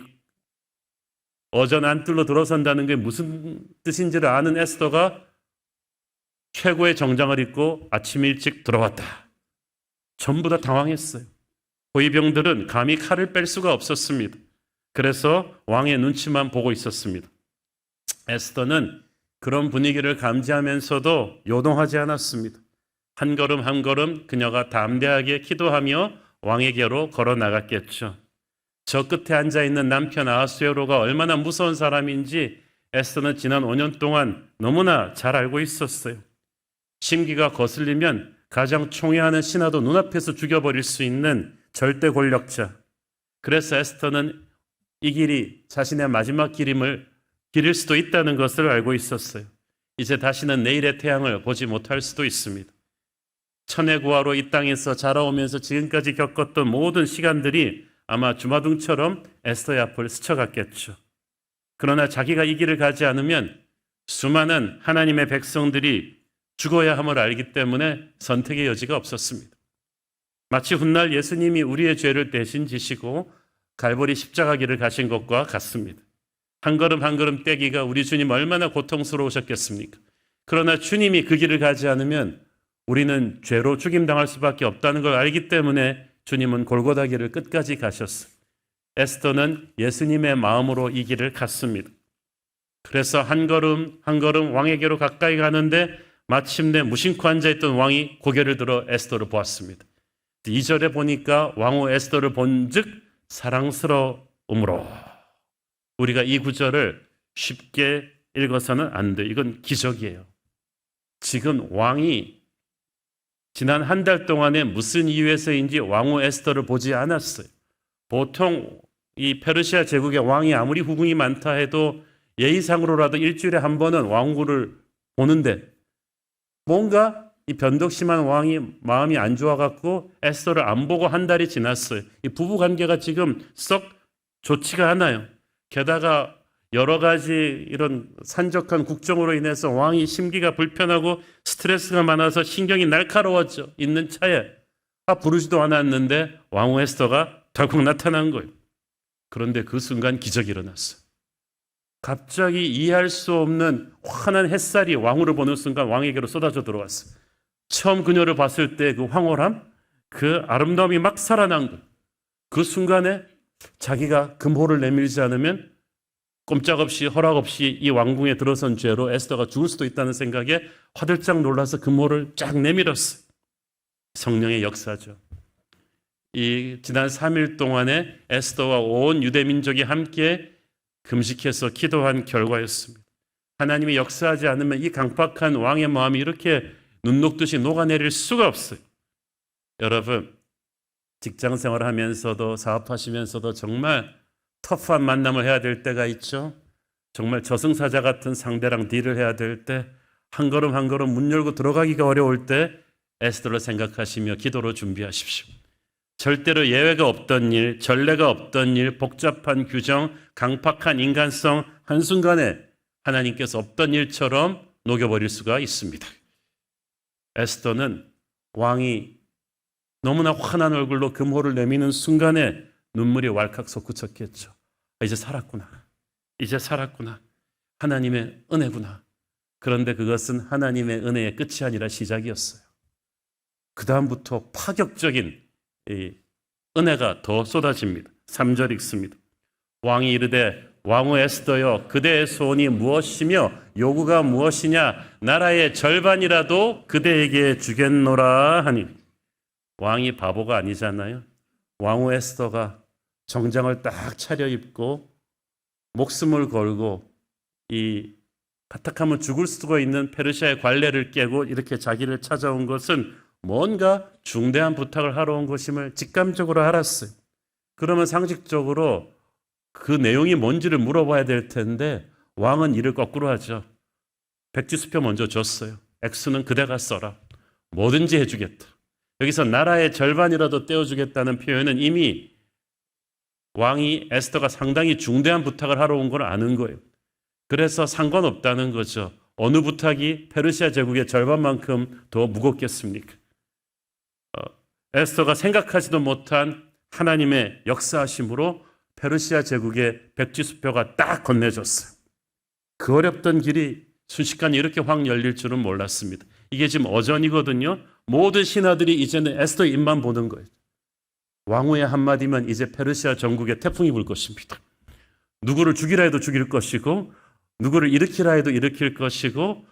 어전 안뜰로 들어선다는 게 무슨 뜻인지를 아는 에스더가 최고의 정장을 입고 아침 일찍 들어왔다. 전부 다 당황했어요. 호위병들은 감히 칼을 뺄 수가 없었습니다. 그래서 왕의 눈치만 보고 있었습니다. 에스더는 그런 분위기를 감지하면서도 요동하지 않았습니다. 한 걸음 한 걸음 그녀가 담대하게 기도하며 왕에게로 걸어 나갔겠죠. 저 끝에 앉아있는 남편 아하수에로가 얼마나 무서운 사람인지 에스더는 지난 5년 동안 너무나 잘 알고 있었어요. 심기가 거슬리면 가장 총애하는 신하도 눈앞에서 죽여버릴 수 있는 절대 권력자. 그래서 에스더는 이 길이 자신의 마지막 길일 수도 있다는 것을 알고 있었어요. 이제 다시는 내일의 태양을 보지 못할 수도 있습니다. 천의 구하로 이 땅에서 자라오면서 지금까지 겪었던 모든 시간들이 아마 주마등처럼 에스더의 앞을 스쳐갔겠죠. 그러나 자기가 이 길을 가지 않으면 수많은 하나님의 백성들이 죽어야 함을 알기 때문에 선택의 여지가 없었습니다. 마치 훗날 예수님이 우리의 죄를 대신 지시고 갈보리 십자가길을 가신 것과 같습니다. 한 걸음 한 걸음 떼기가 우리 주님 얼마나 고통스러우셨겠습니까? 그러나 주님이 그 길을 가지 않으면 우리는 죄로 죽임당할 수밖에 없다는 걸 알기 때문에 주님은 골고다 길을 끝까지 가셨어요. 에스더는 예수님의 마음으로 이 길을 갔습니다. 그래서 한 걸음 한 걸음 왕에게로 가까이 가는데 마침내 무심코 앉아있던 왕이 고개를 들어 에스더를 보았습니다. 2절에 보니까 왕후 에스더를 본즉 사랑스러움으로. 우리가 이 구절을 쉽게 읽어서는 안 돼요. 이건 기적이에요. 지금 왕이 지난 한 달 동안에 무슨 이유에서인지 왕후 에스더를 보지 않았어요. 보통 이 페르시아 제국의 왕이 아무리 후궁이 많다 해도 예의상으로라도 일주일에 한 번은 왕후를 보는데 뭔가 이 변덕심한 왕이 마음이 안 좋아갖고 에스더를 안 보고 한 달이 지났어요. 이 부부 관계가 지금 썩 좋지가 않아요. 게다가 여러 가지 이런 산적한 국정으로 인해서 왕이 심기가 불편하고 스트레스가 많아서 신경이 날카로워져 있는 차에 부르지도 않았는데 왕후 에스더가 덜컥 나타난 거예요. 그런데 그 순간 기적이 일어났어요. 갑자기 이해할 수 없는 환한 햇살이 왕후를 보는 순간 왕에게로 쏟아져 들어왔어요. 처음 그녀를 봤을 때 그 황홀함, 그 아름다움이 막 살아난 거예요. 그 순간에 자기가 금호를 내밀지 않으면 꼼짝없이 허락 없이 이 왕궁에 들어선 죄로 에스더가 죽을 수도 있다는 생각에 화들짝 놀라서 금호를 쫙 내밀었어요. 성령의 역사죠. 이 지난 3일 동안에 에스더와 온 유대 민족이 함께 금식해서 기도한 결과였습니다. 하나님이 역사하지 않으면 이 강팍한 왕의 마음이 이렇게 눈 녹듯이 녹아내릴 수가 없어요. 여러분, 직장 생활하면서도 사업하시면서도 정말 터프한 만남을 해야 될 때가 있죠. 정말 저승사자 같은 상대랑 딜을 해야 될 때, 한 걸음 한 걸음 문 열고 들어가기가 어려울 때 에스더를 생각하시며 기도로 준비하십시오. 절대로 예외가 없던 일, 전례가 없던 일, 복잡한 규정, 강팍한 인간성 한순간에 하나님께서 없던 일처럼 녹여버릴 수가 있습니다. 에스더는 왕이 너무나 환한 얼굴로 금호를 내미는 순간에 눈물이 왈칵 솟구쳤겠죠. 이제 살았구나. 이제 살았구나. 하나님의 은혜구나. 그런데 그것은 하나님의 은혜의 끝이 아니라 시작이었어요. 그 다음부터 파격적인 이 은혜가 더 쏟아집니다. 3절 읽습니다. 왕이 이르되 왕후 에스더여 그대의 소원이 무엇이며 요구가 무엇이냐 나라의 절반이라도 그대에게 주겠노라 하니. 왕이 바보가 아니잖아요. 왕후 에스더가 정장을 딱 차려입고 목숨을 걸고 이 가탁하면 죽을 수가 있는 페르시아의 관례를 깨고 이렇게 자기를 찾아온 것은 뭔가 중대한 부탁을 하러 온 것임을 직감적으로 알았어요. 그러면 상식적으로 그 내용이 뭔지를 물어봐야 될 텐데 왕은 이를 거꾸로 하죠. 백지수표 먼저 줬어요. 액수는 그대가 써라. 뭐든지 해주겠다. 여기서 나라의 절반이라도 떼어주겠다는 표현은 이미 왕이 에스더가 상당히 중대한 부탁을 하러 온 걸 아는 거예요. 그래서 상관없다는 거죠. 어느 부탁이 페르시아 제국의 절반만큼 더 무겁겠습니까? 에스더가 생각하지도 못한 하나님의 역사하심으로 페르시아 제국의 백지수표가 딱 건네졌어요. 그 어렵던 길이 순식간에 이렇게 확 열릴 줄은 몰랐습니다. 이게 지금 어전이거든요. 모든 신하들이 이제는 에스더의 입만 보는 거예요. 왕후의 한마디면 이제 페르시아 전국에 태풍이 불 것입니다. 누구를 죽이라 해도 죽일 것이고 누구를 일으키라 해도 일으킬 것이고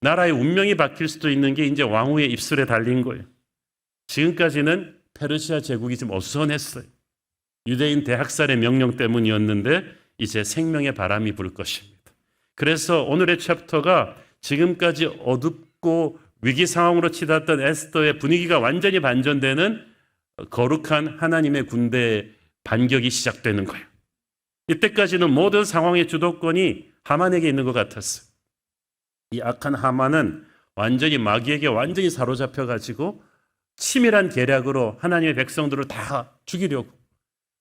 나라의 운명이 바뀔 수도 있는 게 이제 왕후의 입술에 달린 거예요. 지금까지는 페르시아 제국이 좀 어수선했어요. 유대인 대학살의 명령 때문이었는데 이제 생명의 바람이 불 것입니다. 그래서 오늘의 챕터가 지금까지 어둡고 위기 상황으로 치닫던 에스더의 분위기가 완전히 반전되는 거룩한 하나님의 군대의 반격이 시작되는 거예요. 이때까지는 모든 상황의 주도권이 하만에게 있는 것 같았어요. 이 악한 하만은 완전히 마귀에게 완전히 사로잡혀가지고 치밀한 계략으로 하나님의 백성들을 다 죽이려고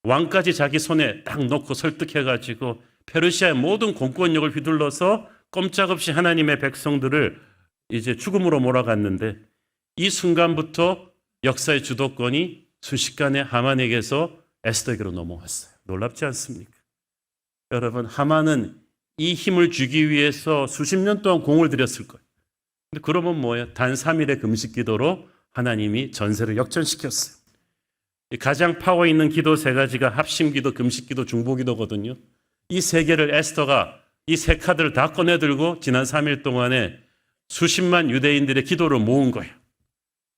왕까지 자기 손에 딱 놓고 설득해가지고 페르시아의 모든 공권력을 휘둘러서 꼼짝없이 하나님의 백성들을 이제 죽음으로 몰아갔는데 이 순간부터 역사의 주도권이 순식간에 하만에게서 에스더에게로 넘어왔어요. 놀랍지 않습니까? 여러분, 하만은 이 힘을 주기 위해서 수십 년 동안 공을 들였을 거예요. 근데 그러면 뭐예요? 단 3일의 금식 기도로 하나님이 전세를 역전시켰어요. 가장 파워 있는 기도 세 가지가 합심 기도, 금식 기도, 중보 기도거든요. 이 세 개를 에스더가 이 세 카드를 다 꺼내 들고 지난 3일 동안에 수십만 유대인들의 기도를 모은 거예요.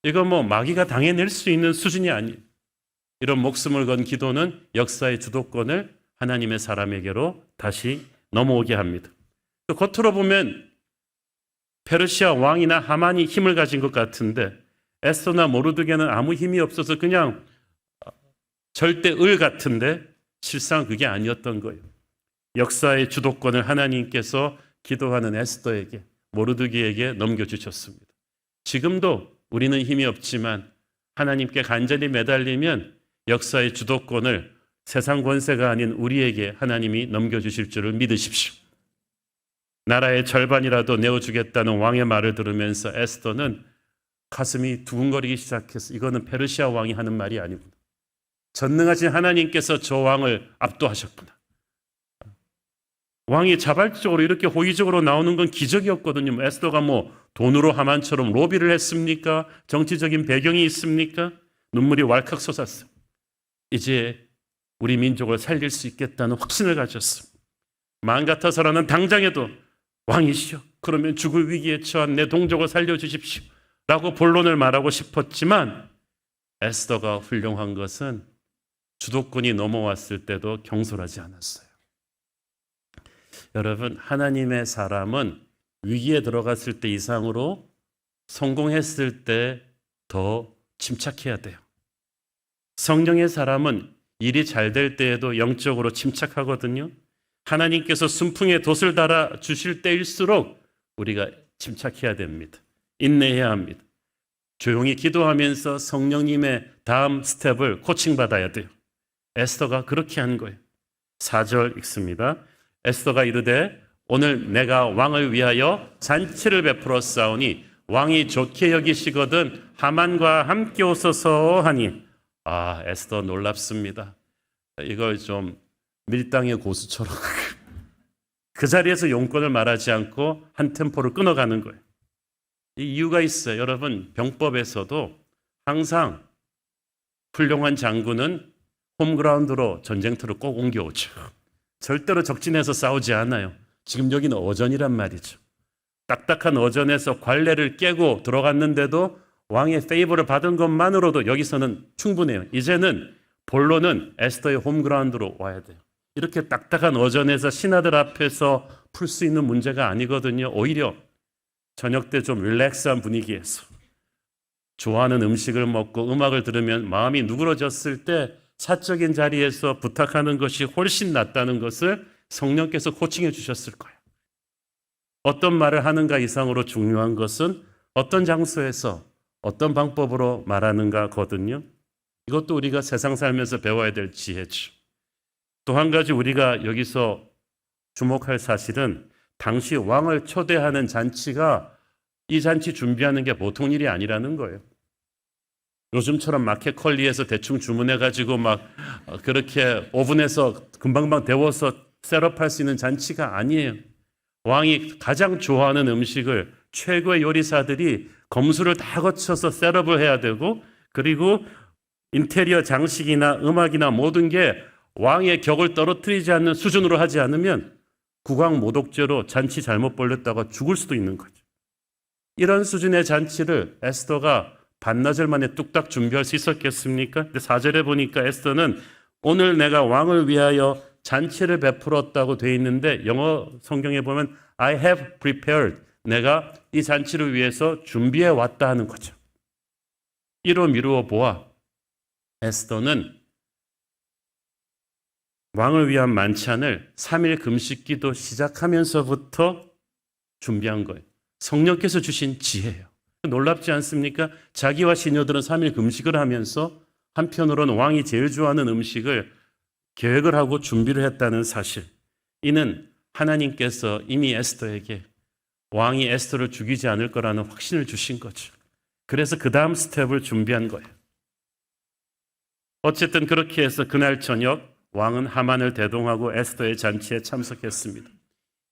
이거 뭐 마귀가 당해낼 수 있는 수준이 아니에요. 이런 목숨을 건 기도는 역사의 주도권을 하나님의 사람에게로 다시 넘어오게 합니다. 겉으로 보면 페르시아 왕이나 하만이 힘을 가진 것 같은데 에스더나 모르드게는 아무 힘이 없어서 그냥 절대 을 같은데 실상 그게 아니었던 거예요. 역사의 주도권을 하나님께서 기도하는 에스더에게, 모르드게에게 넘겨주셨습니다. 지금도 우리는 힘이 없지만 하나님께 간절히 매달리면 역사의 주도권을 세상 권세가 아닌 우리에게 하나님이 넘겨주실 줄을 믿으십시오. 나라의 절반이라도 내어주겠다는 왕의 말을 들으면서 에스더는 가슴이 두근거리기 시작해서 이거는 페르시아 왕이 하는 말이 아니구나. 전능하신 하나님께서 저 왕을 압도하셨구나. 왕이 자발적으로 이렇게 호의적으로 나오는 건 기적이었거든요. 에스더가 뭐 돈으로 하만처럼 로비를 했습니까? 정치적인 배경이 있습니까? 눈물이 왈칵 솟았어요. 이제 우리 민족을 살릴 수 있겠다는 확신을 가졌습니다. 마음 같아서라는 당장에도 왕이시여, 그러면 죽을 위기에 처한 내 동족을 살려주십시오 라고 본론을 말하고 싶었지만 에스더가 훌륭한 것은 주도권이 넘어왔을 때도 경솔하지 않았어요. 여러분, 하나님의 사람은 위기에 들어갔을 때 이상으로 성공했을 때 더 침착해야 돼요. 성령의 사람은 일이 잘 될 때에도 영적으로 침착하거든요. 하나님께서 순풍에 돛을 달아 주실 때일수록 우리가 침착해야 됩니다. 인내해야 합니다. 조용히 기도하면서 성령님의 다음 스텝을 코칭받아야 돼요. 에스더가 그렇게 한 거예요. 4절 읽습니다. 에스더가 이르되 오늘 내가 왕을 위하여 잔치를 베풀어 싸우니 왕이 좋게 여기시거든 하만과 함께 오소서 하니. 에스더 놀랍습니다. 이걸 좀 밀당의 고수처럼 그 자리에서 용건을 말하지 않고 한 템포를 끊어가는 거예요. 이 이유가 있어요. 여러분, 병법에서도 항상 훌륭한 장군은 홈그라운드로 전쟁터를 꼭 옮겨오죠. 절대로 적진에서 싸우지 않아요. 지금 여기는 어전이란 말이죠. 딱딱한 어전에서 관례를 깨고 들어갔는데도 왕의 페이버를 받은 것만으로도 여기서는 충분해요. 이제는 본론은 에스더의 홈그라운드로 와야 돼요. 이렇게 딱딱한 어전에서 신하들 앞에서 풀 수 있는 문제가 아니거든요. 오히려 저녁 때 좀 릴렉스한 분위기에서 좋아하는 음식을 먹고 음악을 들으면 마음이 누그러졌을 때 사적인 자리에서 부탁하는 것이 훨씬 낫다는 것을 성령께서 코칭해 주셨을 거예요. 어떤 말을 하는가 이상으로 중요한 것은 어떤 장소에서 어떤 방법으로 말하는가거든요. 이것도 우리가 세상 살면서 배워야 될 지혜죠. 또 한 가지 우리가 여기서 주목할 사실은 당시 왕을 초대하는 잔치가 이 잔치 준비하는 게 보통 일이 아니라는 거예요. 요즘처럼 마켓컬리에서 대충 주문해가지고 막 그렇게 오븐에서 금방방 데워서 셋업할 수 있는 잔치가 아니에요. 왕이 가장 좋아하는 음식을 최고의 요리사들이 검수를 다 거쳐서 셋업을 해야 되고, 그리고 인테리어 장식이나 음악이나 모든 게 왕의 격을 떨어뜨리지 않는 수준으로 하지 않으면 국왕모독죄로 잔치 잘못 벌렸다가 죽을 수도 있는 거죠. 이런 수준의 잔치를 에스더가 반나절 만에 뚝딱 준비할 수 있었겠습니까? 근데 4절에 보니까 에스더는 오늘 내가 왕을 위하여 잔치를 베풀었다고 돼 있는데 영어 성경에 보면 I have prepared, 내가 이 잔치를 위해서 준비해 왔다 하는 거죠. 이로 미루어 보아 에스더는 왕을 위한 만찬을 3일 금식기도 시작하면서부터 준비한 거예요. 성령께서 주신 지혜예요. 놀랍지 않습니까? 자기와 시녀들은 3일 금식을 하면서 한편으로는 왕이 제일 좋아하는 음식을 계획을 하고 준비를 했다는 사실. 이는 하나님께서 이미 에스더에게 왕이 에스더를 죽이지 않을 거라는 확신을 주신 거죠. 그래서 그 다음 스텝을 준비한 거예요. 어쨌든 그렇게 해서 그날 저녁 왕은 하만을 대동하고 에스더의 잔치에 참석했습니다.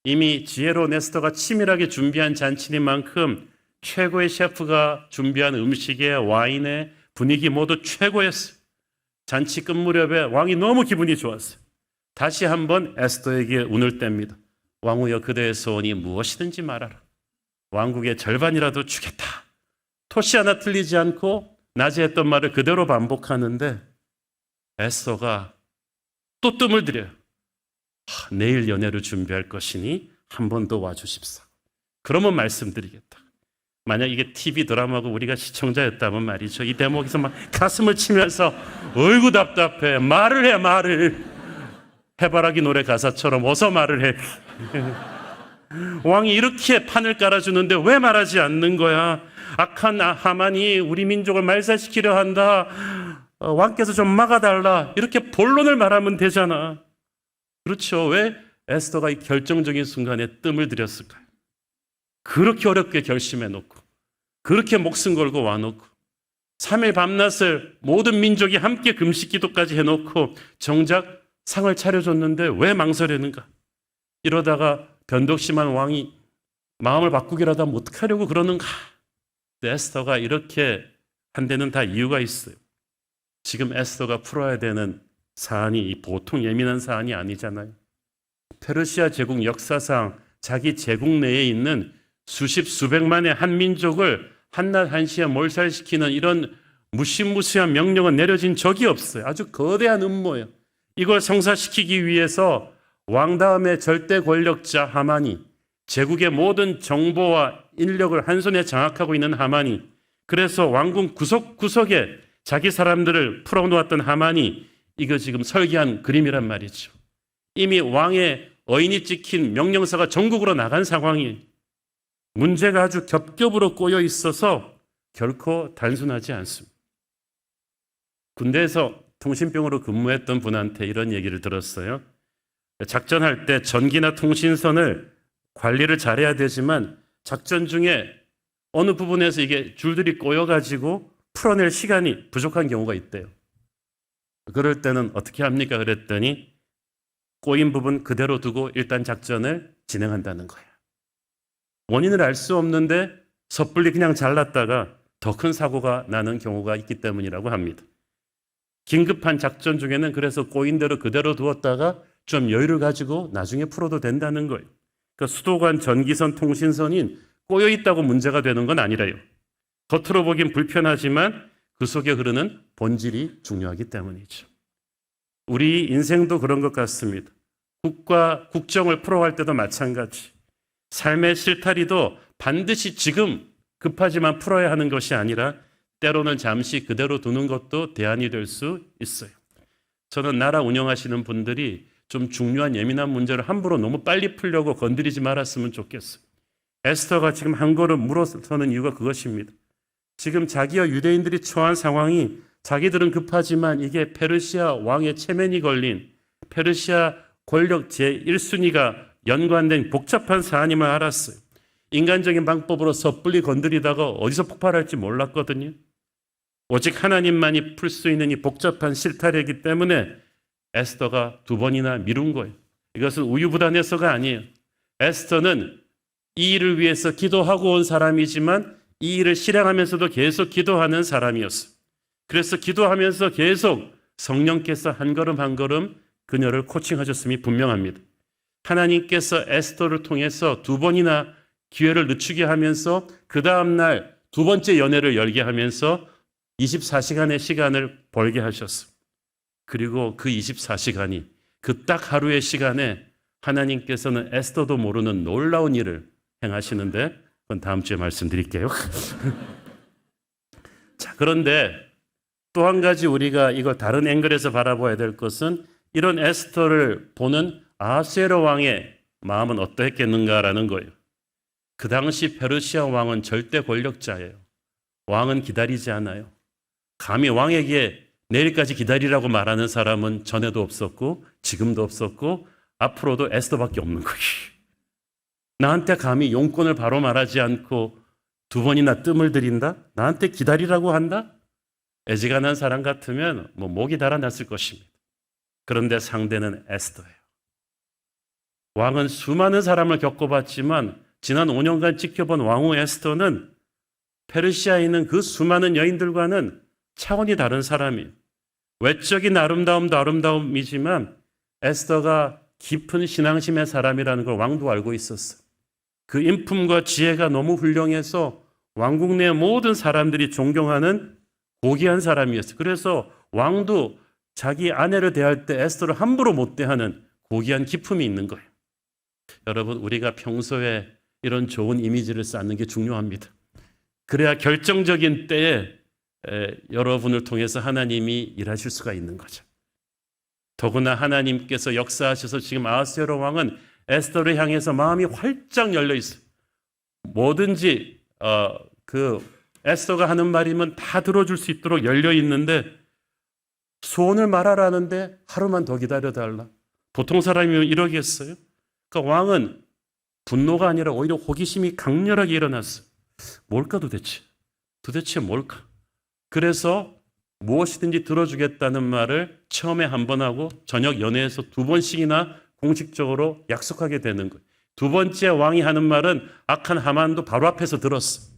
이미 지혜로운 에스더가 치밀하게 준비한 잔치니만큼 최고의 셰프가 준비한 음식의 와인의 분위기 모두 최고였어요. 잔치 끝 무렵에 왕이 너무 기분이 좋았어요. 다시 한번 에스더에게 운을 뗍니다. 왕후여, 그대의 소원이 무엇이든지 말하라. 왕국의 절반이라도 주겠다. 토시 하나 틀리지 않고 낮에 했던 말을 그대로 반복하는데 에스더가 또 뜸을 들여요. 내일 연애를 준비할 것이니 한 번 더 와주십사. 그러면 말씀드리겠다. 만약 이게 TV 드라마고 우리가 시청자였다면 말이죠. 이 대목에서 막 가슴을 치면서 어이구 답답해. 말을 해, 말을. 해바라기 노래 가사처럼 어서 말을 해. 왕이 이렇게 판을 깔아주는데 왜 말하지 않는 거야? 악한 하만이 우리 민족을 말살시키려 한다. 왕께서 좀 막아달라. 이렇게 본론을 말하면 되잖아. 그렇죠. 왜 에스더가 이 결정적인 순간에 뜸을 들였을까요? 그렇게 어렵게 결심해놓고 그렇게 목숨 걸고 와놓고 3일 밤낮을 모든 민족이 함께 금식 기도까지 해놓고 정작 상을 차려줬는데 왜 망설이는가? 이러다가 변덕심한 왕이 마음을 바꾸기라도 하면 어떡하려고 그러는가? 에스더가 이렇게 한 데는 다 이유가 있어요. 지금 에스더가 풀어야 되는 사안이 보통 예민한 사안이 아니잖아요. 페르시아 제국 역사상 자기 제국 내에 있는 수십 수백만의 한 민족을 한낮 한시에 몰살시키는 이런 무시무시한 명령은 내려진 적이 없어요. 아주 거대한 음모예요. 이걸 성사시키기 위해서 왕 다음의 절대 권력자 하만이, 제국의 모든 정보와 인력을 한 손에 장악하고 있는 하만이, 그래서 왕궁 구석구석에 자기 사람들을 풀어놓았던 하만이 이거 지금 설계한 그림이란 말이죠. 이미 왕의 어인이 찍힌 명령서가 전국으로 나간 상황이에요. 문제가 아주 겹겹으로 꼬여 있어서 결코 단순하지 않습니다. 군대에서 통신병으로 근무했던 분한테 이런 얘기를 들었어요. 작전할 때 전기나 통신선을 관리를 잘해야 되지만 작전 중에 어느 부분에서 이게 줄들이 꼬여가지고 풀어낼 시간이 부족한 경우가 있대요. 그럴 때는 어떻게 합니까? 그랬더니 꼬인 부분 그대로 두고 일단 작전을 진행한다는 거예요. 원인을 알 수 없는데 섣불리 그냥 잘랐다가 더 큰 사고가 나는 경우가 있기 때문이라고 합니다. 긴급한 작전 중에는 그래서 꼬인 대로 그대로 두었다가 좀 여유를 가지고 나중에 풀어도 된다는 거예요. 그러니까 수도관 전기선 통신선이 꼬여 있다고 문제가 되는 건 아니래요. 겉으로 보긴 불편하지만 그 속에 흐르는 본질이 중요하기 때문이죠. 우리 인생도 그런 것 같습니다. 국가 국정을 풀어갈 때도 마찬가지. 삶의 실타리도 반드시 지금 급하지만 풀어야 하는 것이 아니라 때로는 잠시 그대로 두는 것도 대안이 될 수 있어요. 저는 나라 운영하시는 분들이 좀 중요한 예민한 문제를 함부로 너무 빨리 풀려고 건드리지 말았으면 좋겠어요. 에스더가 지금 한 걸음 물어서는 이유가 그것입니다. 지금 자기와 유대인들이 처한 상황이 자기들은 급하지만 이게 페르시아 왕의 체면이 걸린 페르시아 권력 제1순위가 연관된 복잡한 사안임을 알았어요. 인간적인 방법으로 섣불리 건드리다가 어디서 폭발할지 몰랐거든요. 오직 하나님만이 풀 수 있는 이 복잡한 실타래이기 때문에 에스더가 2번이나 미룬 거예요. 이것은 우유부단해서가 아니에요. 에스더는 이 일을 위해서 기도하고 온 사람이지만 이 일을 실행하면서도 계속 기도하는 사람이었어요. 그래서 기도하면서 계속 성령께서 한 걸음 한 걸음 그녀를 코칭하셨음이 분명합니다. 하나님께서 에스더를 통해서 2번이나 기회를 늦추게 하면서 그 다음날 2번째 연애를 열게 하면서 24시간의 시간을 벌게 하셨어요. 그리고 그 24시간이 그 딱 하루의 시간에 하나님께서는 에스더도 모르는 놀라운 일을 행하시는데 그건 다음 주에 말씀드릴게요. 자, 그런데 또 한 가지 우리가 이걸 다른 앵글에서 바라봐야 될 것은 이런 에스더를 보는 아하수에로 왕의 마음은 어떠했겠는가라는 거예요. 그 당시 페르시아 왕은 절대 권력자예요. 왕은 기다리지 않아요. 감히 왕에게 내일까지 기다리라고 말하는 사람은 전에도 없었고 지금도 없었고 앞으로도 에스더밖에 없는 거예요. 나한테 감히 용건을 바로 말하지 않고 두 번이나 뜸을 들인다? 나한테 기다리라고 한다? 애지간한 사람 같으면 목이 달아났을 것입니다. 그런데 상대는 에스더예요. 왕은 수많은 사람을 겪어봤지만 지난 5년간 지켜본 왕후 에스더는 페르시아에 있는 그 수많은 여인들과는 차원이 다른 사람이에요. 외적인 아름다움도 아름다움이지만 에스더가 깊은 신앙심의 사람이라는 걸 왕도 알고 있었어요. 그 인품과 지혜가 너무 훌륭해서 왕국 내 모든 사람들이 존경하는 고귀한 사람이었어요. 그래서 왕도 자기 아내를 대할 때 에스더를 함부로 못 대하는 고귀한 기품이 있는 거예요. 여러분, 우리가 평소에 이런 좋은 이미지를 쌓는 게 중요합니다. 그래야 결정적인 때에 여러분을 통해서 하나님이 일하실 수가 있는 거죠. 더구나 하나님께서 역사하셔서 지금 아하스웨로 왕은 에스더를 향해서 마음이 활짝 열려 있어요. 뭐든지 그 에스더가 하는 말이면 다 들어줄 수 있도록 열려 있는데 소원을 말하라는데 하루만 더 기다려달라. 보통 사람이면 이러겠어요? 그러니까 왕은 분노가 아니라 오히려 호기심이 강렬하게 일어났어요. 뭘까 도대체? 도대체 뭘까? 그래서 무엇이든지 들어주겠다는 말을 처음에 한 번 하고 저녁 연회에서 두 번씩이나 공식적으로 약속하게 되는 거예요. 두 번째 왕이 하는 말은 악한 하만도 바로 앞에서 들었어.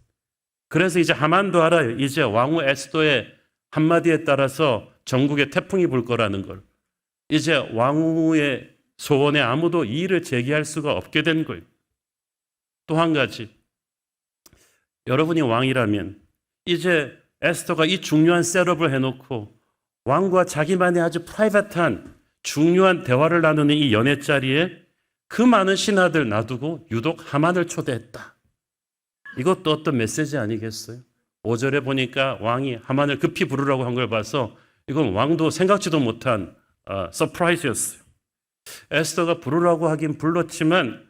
그래서 이제 하만도 알아요. 이제 왕후 에스더의 한마디에 따라서 전국에 태풍이 불 거라는 걸. 이제 왕후의 소원에 아무도 이의를 제기할 수가 없게 된 거예요. 또 한 가지, 여러분이 왕이라면 이제 에스더가 이 중요한 셋업을 해놓고 왕과 자기만의 아주 프라이빗한 중요한 대화를 나누는 이 연회 자리에 그 많은 신하들 놔두고 유독 하만을 초대했다. 이것도 어떤 메시지 아니겠어요? 5절에 보니까 왕이 하만을 급히 부르라고 한 걸 봐서 이건 왕도 생각지도 못한 서프라이즈였어요. 에스더가 부르라고 하긴 불렀지만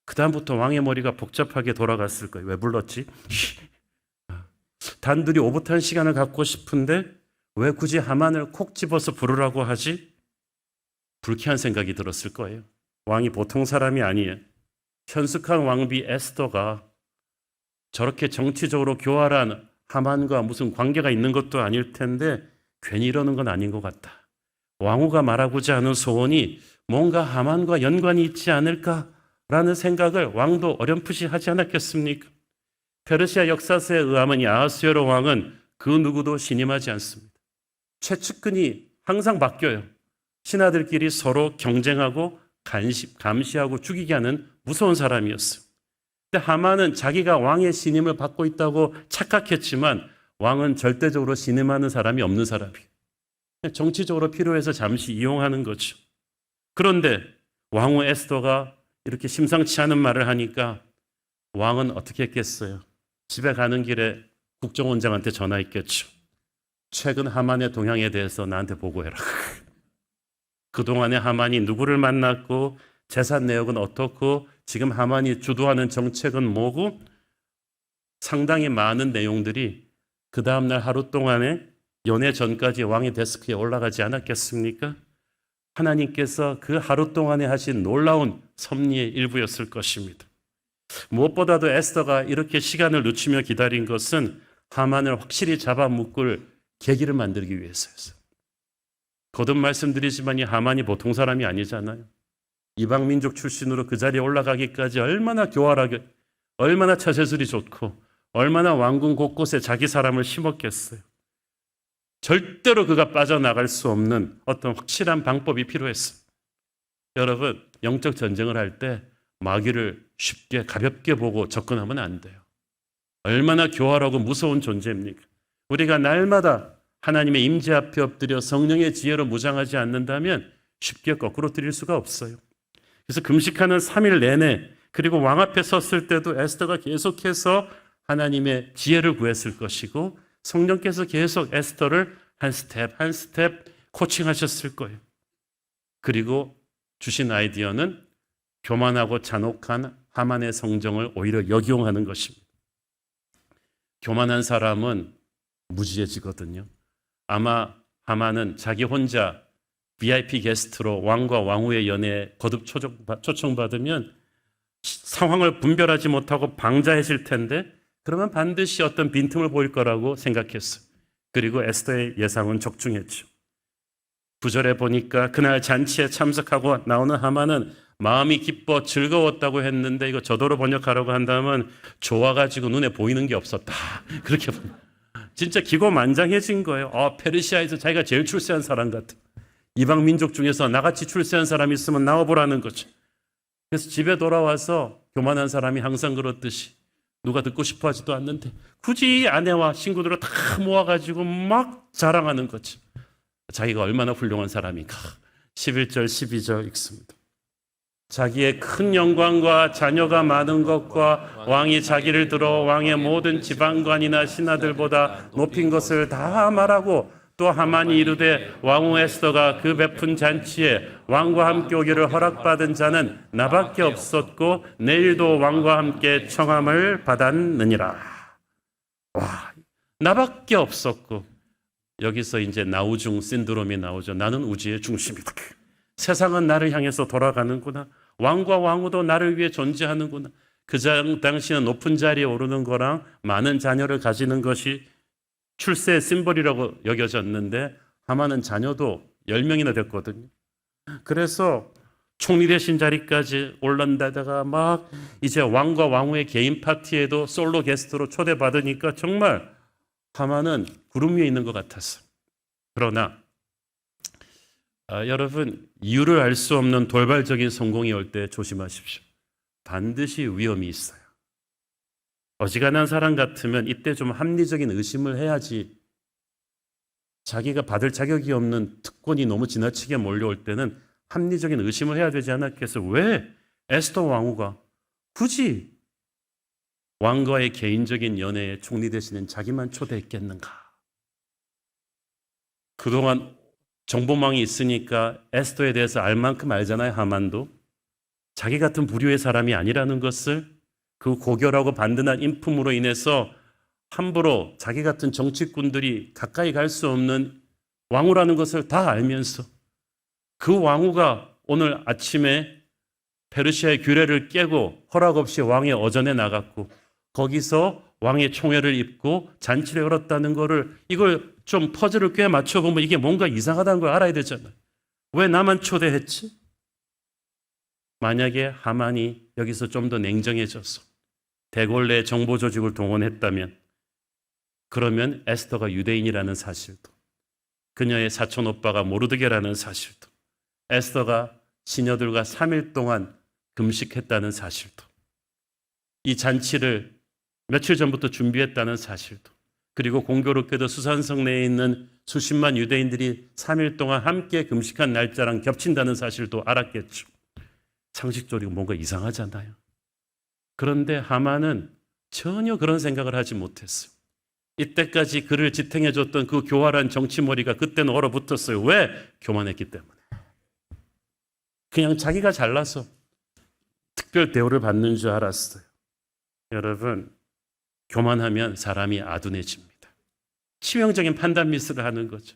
그 다음부터 왕의 머리가 복잡하게 돌아갔을 거예요. 왜 불렀지? 단둘이 오붓한 시간을 갖고 싶은데 왜 굳이 하만을 콕 집어서 부르라고 하지? 불쾌한 생각이 들었을 거예요. 왕이 보통 사람이 아니에요. 현숙한 왕비 에스더가 저렇게 정치적으로 교활한 하만과 무슨 관계가 있는 것도 아닐 텐데 괜히 이러는 건 아닌 것 같다. 왕후가 말하고자 하는 소원이 뭔가 하만과 연관이 있지 않을까라는 생각을 왕도 어렴풋이 하지 않았겠습니까? 페르시아 역사서에 의하면 이 아하스웨로 왕은 그 누구도 신임하지 않습니다. 최측근이 항상 바뀌어요. 신하들끼리 서로 경쟁하고 감시하고 죽이게 하는 무서운 사람이었어요. 근데 하만은 자기가 왕의 신임을 받고 있다고 착각했지만 왕은 절대적으로 신임하는 사람이 없는 사람이에요. 정치적으로 필요해서 잠시 이용하는 거죠. 그런데 왕후 에스더가 이렇게 심상치 않은 말을 하니까 왕은 어떻게 했겠어요? 집에 가는 길에 국정원장한테 전화했겠죠. 최근 하만의 동향에 대해서 나한테 보고해라. 그동안에 하만이 누구를 만났고 재산 내역은 어떻고 지금 하만이 주도하는 정책은 뭐고 상당히 많은 내용들이 그 다음날 하루 동안에 연회 전까지 왕의 데스크에 올라가지 않았겠습니까? 하나님께서 그 하루 동안에 하신 놀라운 섭리의 일부였을 것입니다. 무엇보다도 에스더가 이렇게 시간을 늦추며 기다린 것은 하만을 확실히 잡아묶을 계기를 만들기 위해서였어요. 거듭 말씀드리지만 이 하만이 보통 사람이 아니잖아요. 이방 민족 출신으로 그 자리에 올라가기까지 얼마나 교활하게, 얼마나 처세술이 좋고 얼마나 왕궁 곳곳에 자기 사람을 심었겠어요. 절대로 그가 빠져나갈 수 없는 어떤 확실한 방법이 필요했어요. 여러분, 영적 전쟁을 할 때 마귀를 쉽게 가볍게 보고 접근하면 안 돼요. 얼마나 교활하고 무서운 존재입니까? 우리가 날마다 하나님의 임재 앞에 엎드려 성령의 지혜로 무장하지 않는다면 쉽게 거꾸로 드릴 수가 없어요. 그래서 금식하는 3일 내내 그리고 왕 앞에 섰을 때도 에스더가 계속해서 하나님의 지혜를 구했을 것이고 성령께서 계속 에스더를 한 스텝 한 스텝 코칭하셨을 거예요. 그리고 주신 아이디어는 교만하고 잔혹한 하만의 성정을 오히려 역이용하는 것입니다. 교만한 사람은 무지해지거든요. 아마 하만은 자기 혼자 VIP 게스트로 왕과 왕후의 연애에 거듭 초청받으면 상황을 분별하지 못하고 방자해질 텐데 그러면 반드시 어떤 빈틈을 보일 거라고 생각했어요. 그리고 에스더의 예상은 적중했죠. 9절에 보니까 그날 잔치에 참석하고 나오는 하만은 마음이 기뻐 즐거웠다고 했는데, 이거 저도로 번역하라고 한다면 좋아가지고 눈에 보이는 게 없었다. 그렇게 진짜 기고만장해진 거예요. 페르시아에서 자기가 제일 출세한 사람 같아. 이방 민족 중에서 나같이 출세한 사람이 있으면 나와보라는 거죠. 그래서 집에 돌아와서 교만한 사람이 항상 그렇듯이 누가 듣고 싶어 하지도 않는데 굳이 아내와 친구들을 다 모아가지고 막 자랑하는 거죠. 자기가 얼마나 훌륭한 사람인가. 11절 12절 읽습니다. 자기의 큰 영광과 자녀가 많은 것과 왕이 자기를 들어 왕의 모든 지방관이나 신하들보다 높인 것을 다 말하고, 또 하만이 이르되 왕후 에스더가 그 베푼 잔치에 왕과 함께 오기를 허락받은 자는 나밖에 없었고 내일도 왕과 함께 청함을 받았느니라. 와, 나밖에 없었고. 여기서 이제 나우중 신드롬이 나오죠. 나는 우주의 중심이다. 세상은 나를 향해서 돌아가는구나. 왕과 왕후도 나를 위해 존재하는구나. 그 당시는 높은 자리에 오르는 거랑 많은 자녀를 가지는 것이 출세의 심벌이라고 여겨졌는데, 하만은 자녀도 10명이나 됐거든요. 그래서 총리 대신 자리까지 올란다다가 막 이제 왕과 왕후의 개인 파티에도 솔로 게스트로 초대받으니까 정말 하만은 구름 위에 있는 것 같았어요. 그러나 여러분, 이유를 알 수 없는 돌발적인 성공이 올 때 조심하십시오. 반드시 위험이 있어요. 어지간한 사람 같으면 이때 좀 합리적인 의심을 해야지. 자기가 받을 자격이 없는 특권이 너무 지나치게 몰려올 때는 합리적인 의심을 해야 되지 않았겠어요? 왜 에스더 왕후가 굳이 왕과의 개인적인 연애에 총리 대신엔 자기만 초대했겠는가? 그동안 정보망이 있으니까 에스더에 대해서 알 만큼 알잖아요. 하만도 자기 같은 부류의 사람이 아니라는 것을 그 고결하고 반듯한 인품으로 인해서 함부로 자기 같은 정치꾼들이 가까이 갈 수 없는 왕후라는 것을 다 알면서 그 왕후가 오늘 아침에 페르시아의 규례를 깨고 허락 없이 왕의 어전에 나갔고 거기서 왕의 총애를 입고 잔치를 열었다는 거를, 이걸 좀 퍼즐을 꽤 맞춰보면 이게 뭔가 이상하다는 걸 알아야 되잖아요. 왜 나만 초대했지? 만약에 하만이 여기서 좀 더 냉정해져서 대궐 내 정보 조직을 동원했다면, 그러면 에스더가 유대인이라는 사실도, 그녀의 사촌 오빠가 모르드게라는 사실도, 에스더가 시녀들과 3일 동안 금식했다는 사실도, 이 잔치를 며칠 전부터 준비했다는 사실도, 그리고 공교롭게도 수산성 내에 있는 수십만 유대인들이 3일 동안 함께 금식한 날짜랑 겹친다는 사실도 알았겠죠. 상식적으로 뭔가 이상하잖아요. 그런데 하만은 전혀 그런 생각을 하지 못했어요. 이때까지 그를 지탱해줬던 그 교활한 정치머리가 그때는 얼어붙었어요. 왜? 교만했기 때문에. 그냥 자기가 잘나서 특별 대우를 받는 줄 알았어요. 여러분, 교만하면 사람이 아둔해집니다. 치명적인 판단 미스를 하는 거죠.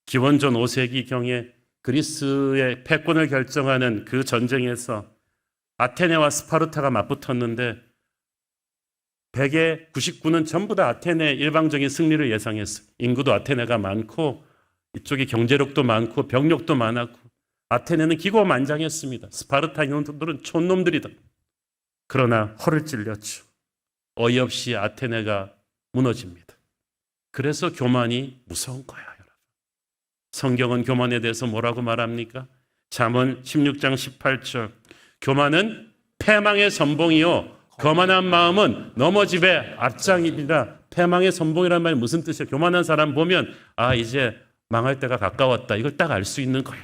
기원전 5세기경에 그리스의 패권을 결정하는 그 전쟁에서 아테네와 스파르타가 맞붙었는데 100의 99는 전부 다 아테네의 일방적인 승리를 예상했어요. 인구도 아테네가 많고 이쪽이 경제력도 많고 병력도 많았고 아테네는 기고만장했습니다. 스파르타 인원들은 촌놈들이다. 그러나 허를 찔렸죠. 어이없이 아테네가 무너집니다. 그래서 교만이 무서운 거야, 여러분. 성경은 교만에 대해서 뭐라고 말합니까? 잠언 16장 18절. 교만은 패망의 선봉이요 거만한 마음은 넘어집의 앞장이니라. 패망의 선봉이라는 말이 무슨 뜻이에요? 교만한 사람 보면 이제 망할 때가 가까웠다. 이걸 딱 알 수 있는 거예요.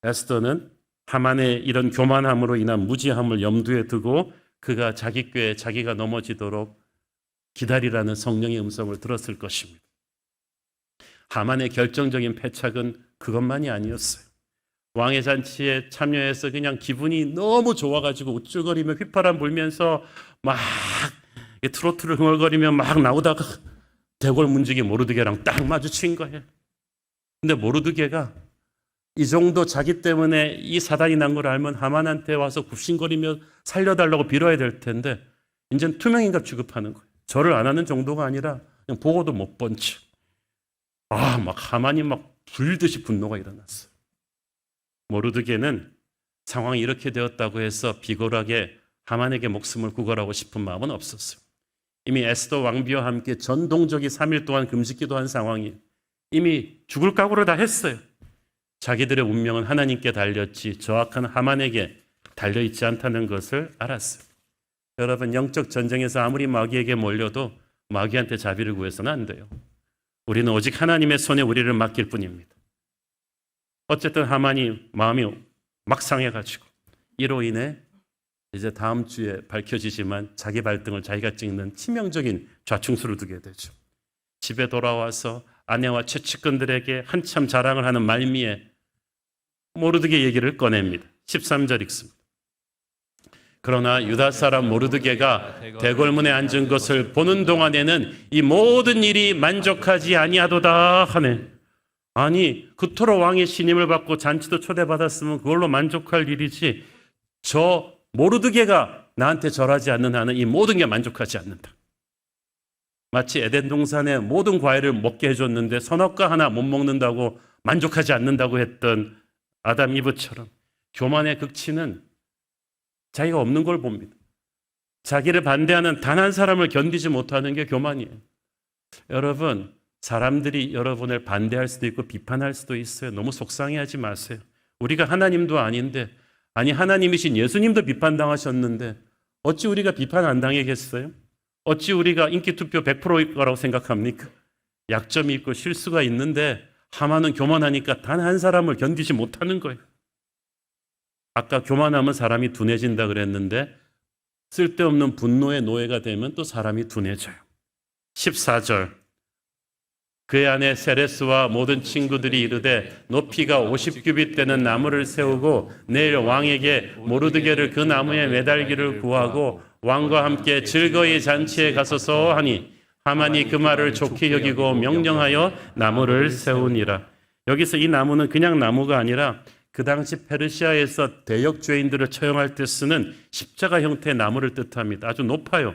에스더는 하만의 이런 교만함으로 인한 무지함을 염두에 두고 그가 자기 꾀에 자기가 넘어지도록 기다리라는 성령의 음성을 들었을 것입니다. 하만의 결정적인 패착은 그것만이 아니었어요. 왕의 잔치에 참여해서 그냥 기분이 너무 좋아가지고 우쭐거리며 휘파람 불면서 막 트로트를 흥얼거리며 막 나오다가 대궐 문지기 모르드게랑 딱 마주친 거예요. 근데 모르드게가 이 정도 자기 때문에 이 사단이 난 걸 알면 하만한테 와서 굽신거리며 살려달라고 빌어야 될 텐데 이제는 투명인간 취급하는 거예요. 절을 안 하는 정도가 아니라 그냥 보고도 못 본 척. 막 하만이 막 불듯이 분노가 일어났어요. 모르드게는 상황이 이렇게 되었다고 해서 비굴하게 하만에게 목숨을 구걸하고 싶은 마음은 없었어요. 이미 에스더 왕비와 함께 전동적이 3일 동안 금식기도 한 상황이 이미 죽을 각오를 다 했어요. 자기들의 운명은 하나님께 달렸지 저악한 하만에게 달려있지 않다는 것을 알았어요. 여러분, 영적 전쟁에서 아무리 마귀에게 몰려도 마귀한테 자비를 구해서는 안 돼요. 우리는 오직 하나님의 손에 우리를 맡길 뿐입니다. 어쨌든 하만이 마음이 막 상해가지고 이로 인해 이제 다음 주에 밝혀지지만 자기 발등을 자기가 찍는 치명적인 좌충수를 두게 되죠. 집에 돌아와서 아내와 최측근들에게 한참 자랑을 하는 말미에 모르드게 얘기를 꺼냅니다. 13절 읽습니다. 그러나 유다 사람 모르드게가 대궐문에 앉은 것을 보는 동안에는 이 모든 일이 만족하지 아니하도다 하네. 아니, 그토록 왕의 신임을 받고 잔치도 초대받았으면 그걸로 만족할 일이지, 저 모르드게가 나한테 절하지 않는 한은 이 모든 게 만족하지 않는다. 마치 에덴 동산의 모든 과일을 먹게 해줬는데 선악과 하나 못 먹는다고 만족하지 않는다고 했던 아담 이브처럼 교만의 극치는 자기가 없는 걸 봅니다. 자기를 반대하는 단 한 사람을 견디지 못하는 게 교만이에요. 여러분, 사람들이 여러분을 반대할 수도 있고 비판할 수도 있어요. 너무 속상해하지 마세요. 우리가 하나님도 아닌데, 아니 하나님이신 예수님도 비판당하셨는데 어찌 우리가 비판 안 당하겠어요? 어찌 우리가 인기투표 100%일 거라고 생각합니까? 약점이 있고 실수가 있는데 하만은 교만하니까 단 한 사람을 견디지 못하는 거예요. 아까 교만하면 사람이 둔해진다 그랬는데 쓸데없는 분노의 노예가 되면 또 사람이 둔해져요. 14절, 그의 아내 세레스와 모든 친구들이 이르되 높이가 50규빗 되는 나무를 세우고 내일 왕에게 모르드게를 그 나무에 매달기를 구하고 왕과 함께 즐거이 잔치에 가소서 하니 하만이 그 말을 좋게 여기고 명령하여 나무를 세우니라. 여기서 이 나무는 그냥 나무가 아니라 그 당시 페르시아에서 대역 죄인들을 처형할 때 쓰는 십자가 형태의 나무를 뜻합니다. 아주 높아요.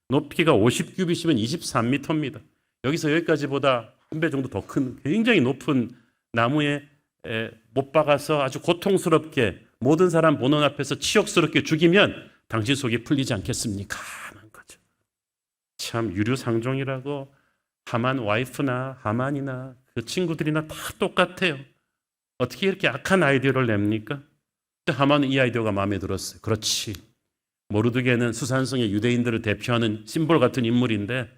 높이가 50규빗이면 23m입니다. 여기서 여기까지보다 한 배 정도 더 큰 굉장히 높은 나무에 못 박아서 아주 고통스럽게 모든 사람 보는 앞에서 치욕스럽게 죽이면 당신 속이 풀리지 않겠습니까? 하는 거죠. 참 유류상종이라고 하만 와이프나 하만이나 그 친구들이나 다 똑같아요. 어떻게 이렇게 악한 아이디어를 냅니까? 근데 하만은 이 아이디어가 마음에 들었어요. 그렇지. 모르드게는 수산성의 유대인들을 대표하는 심볼 같은 인물인데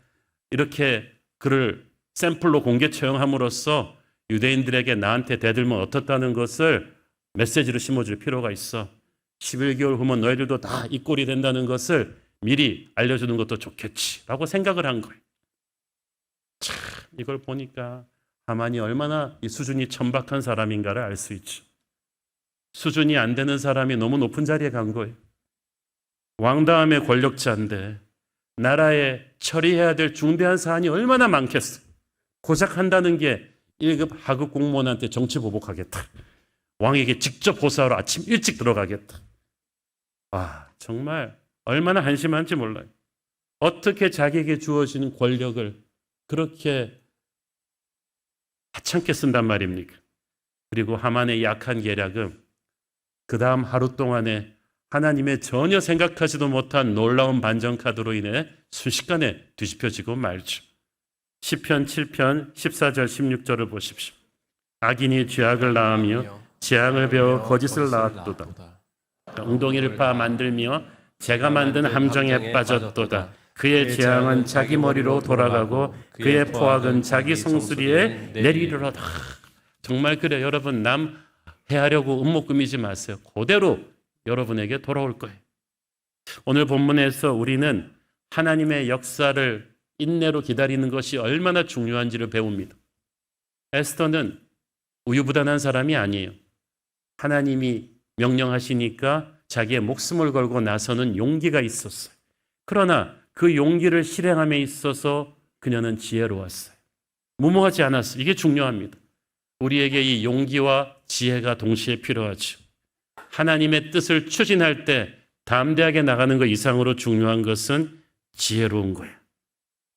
이렇게 그를 샘플로 공개 처형함으로써 유대인들에게 나한테 대들면 어떻다는 것을 메시지로 심어줄 필요가 있어. 11개월 후면 너희들도 다 이 꼴이 된다는 것을 미리 알려주는 것도 좋겠지라고 생각을 한 거예요. 참, 이걸 보니까 하만이 얼마나 이 수준이 천박한 사람인가를 알 수 있죠. 수준이 안 되는 사람이 너무 높은 자리에 간 거예요. 왕 다음의 권력자인데 나라에 처리해야 될 중대한 사안이 얼마나 많겠어. 고작 한다는 게 1급 하급 공무원한테 정치 보복하겠다. 왕에게 직접 호소하러 아침 일찍 들어가겠다. 정말 얼마나 한심한지 몰라요. 어떻게 자기에게 주어지는 권력을 그렇게 하찮게 쓴단 말입니까? 그리고 하만의 약한 계략은 그 다음 하루 동안에 하나님의 전혀 생각하지도 못한 놀라운 반전 카드로 인해 순식간에 뒤집혀지고 말죠. 시편 7편 14절 16절을 보십시오. 악인이 죄악을 낳으며 재앙을 배워 거짓을 낳았도다. 엉덩이를 파 만들며 제가 만든 함정에 빠졌도다. 그의 재앙은 자기 머리로 돌아가고 그의 포악은 자기 성수리에 내리리로다. 정말 그래. 여러분, 남 해하려고 음모 꾸미지 마세요. 그대로 여러분에게 돌아올 거예요. 오늘 본문에서 우리는 하나님의 역사를 인내로 기다리는 것이 얼마나 중요한지를 배웁니다. 에스더는 우유부단한 사람이 아니에요. 하나님이 명령하시니까 자기의 목숨을 걸고 나서는 용기가 있었어요. 그러나 그 용기를 실행함에 있어서 그녀는 지혜로웠어요. 무모하지 않았어요. 이게 중요합니다. 우리에게 이 용기와 지혜가 동시에 필요하죠. 하나님의 뜻을 추진할 때 담대하게 나가는 것 이상으로 중요한 것은 지혜로운 거예요.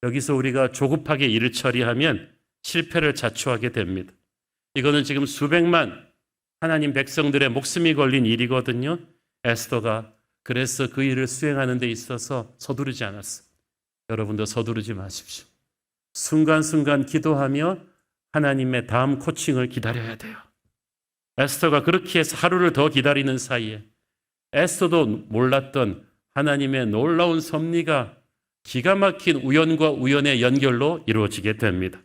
여기서 우리가 조급하게 일을 처리하면 실패를 자초하게 됩니다. 이거는 지금 수백만 하나님 백성들의 목숨이 걸린 일이거든요. 에스더가 그래서 그 일을 수행하는 데 있어서 서두르지 않았어요. 여러분도 서두르지 마십시오. 순간순간 기도하며 하나님의 다음 코칭을 기다려야 돼요. 에스더가 그렇게 해서 하루를 더 기다리는 사이에 에스더도 몰랐던 하나님의 놀라운 섭리가 기가 막힌 우연과 우연의 연결로 이루어지게 됩니다.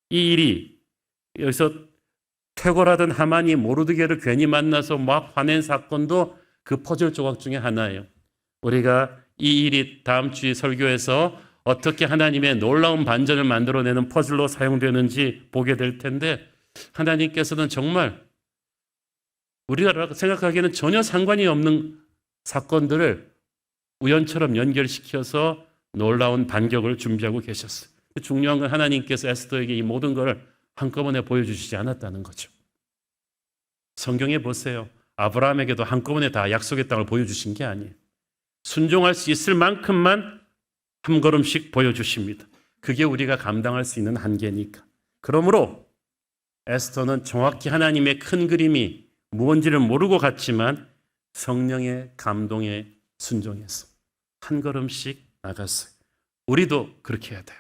이 일이 여기서 퇴골하던 하만이 모르드게를 괜히 만나서 막 화낸 사건도 그 퍼즐 조각 중에 하나예요. 우리가 이 일이 다음 주에 설교에서 어떻게 하나님의 놀라운 반전을 만들어내는 퍼즐로 사용되는지 보게 될 텐데, 하나님께서는 정말 우리가 생각하기에는 전혀 상관이 없는 사건들을 우연처럼 연결시켜서 놀라운 반격을 준비하고 계셨어요. 중요한 건 하나님께서 에스더에게 이 모든 걸 한꺼번에 보여주시지 않았다는 거죠. 성경에 보세요. 아브라함에게도 한꺼번에 다 약속의 땅을 보여주신 게 아니에요. 순종할 수 있을 만큼만 한 걸음씩 보여주십니다. 그게 우리가 감당할 수 있는 한계니까. 그러므로 에스더는 정확히 하나님의 큰 그림이 무언지를 모르고 갔지만 성령의 감동에 순종해서 한 걸음씩 나갔어요. 우리도 그렇게 해야 돼요.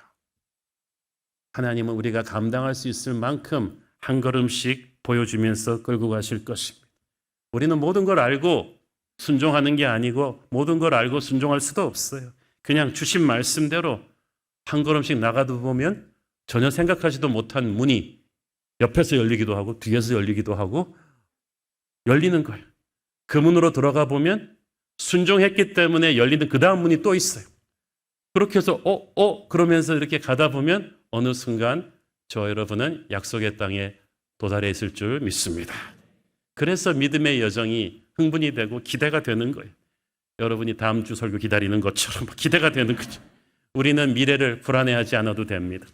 하나님은 우리가 감당할 수 있을 만큼 한 걸음씩 보여주면서 끌고 가실 것입니다. 우리는 모든 걸 알고 순종하는 게 아니고 모든 걸 알고 순종할 수도 없어요. 그냥 주신 말씀대로 한 걸음씩 나가다 보면 전혀 생각하지도 못한 문이 옆에서 열리기도 하고 뒤에서 열리기도 하고 열리는 거예요. 그 문으로 들어가 보면 순종했기 때문에 열리는 그 다음 문이 또 있어요. 그렇게 해서 그러면서 이렇게 가다 보면 어느 순간 저 여러분은 약속의 땅에 도달해 있을 줄 믿습니다. 그래서 믿음의 여정이 흥분이 되고 기대가 되는 거예요. 여러분이 다음 주 설교 기다리는 것처럼 기대가 되는 거죠. 우리는 미래를 불안해하지 않아도 됩니다.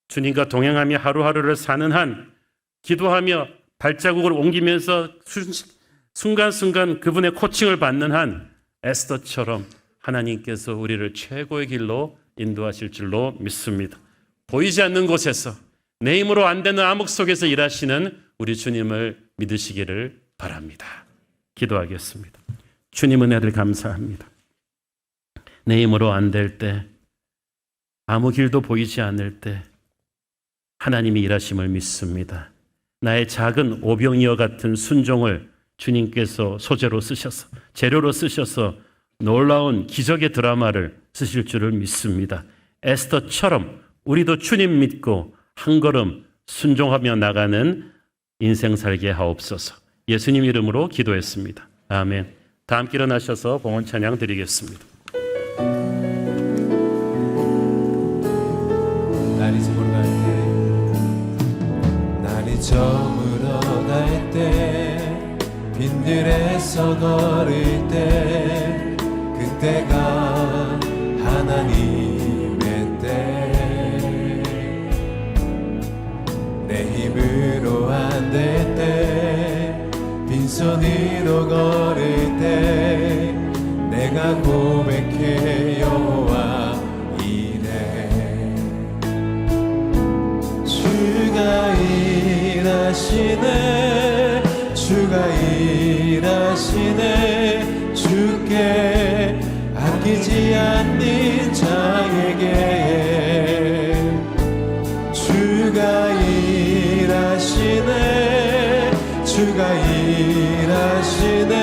주님과 동행하며 하루하루를 사는 한 기도하며 발자국을 옮기면서 순간순간 그분의 코칭을 받는 한 에스더처럼 하나님께서 우리를 최고의 길로 인도하실 줄로 믿습니다. 보이지 않는 곳에서 내 힘으로 안 되는 암흑 속에서 일하시는 우리 주님을 믿으시기를 바랍니다. 기도하겠습니다. 주님 은혜를 감사합니다. 내 힘으로 안 될 때, 아무 길도 보이지 않을 때 하나님이 일하심을 믿습니다. 나의 작은 오병이어 같은 순종을 주님께서 소재로 쓰셔서, 재료로 쓰셔서 놀라운 기적의 드라마를 쓰실 줄을 믿습니다. 에스더처럼 우리도 주님 믿고 한 걸음 순종하며 나가는 인생 살게 하옵소서. 예수님 이름으로 기도했습니다. 아멘. 다 함께 일어나셔서 봉헌 찬양 드리겠습니다. 날이 저물어 갈 때 빈들에서 걸을 때 그때가 하나님의 때 내 힘으로 안 될 때 빈손으로 걸을 때 내가 고백해 여호와 이래 주가 일하시네 주가 일하시네 주께 아끼지 않는 자에게 주가 일하시네 주가 일하시네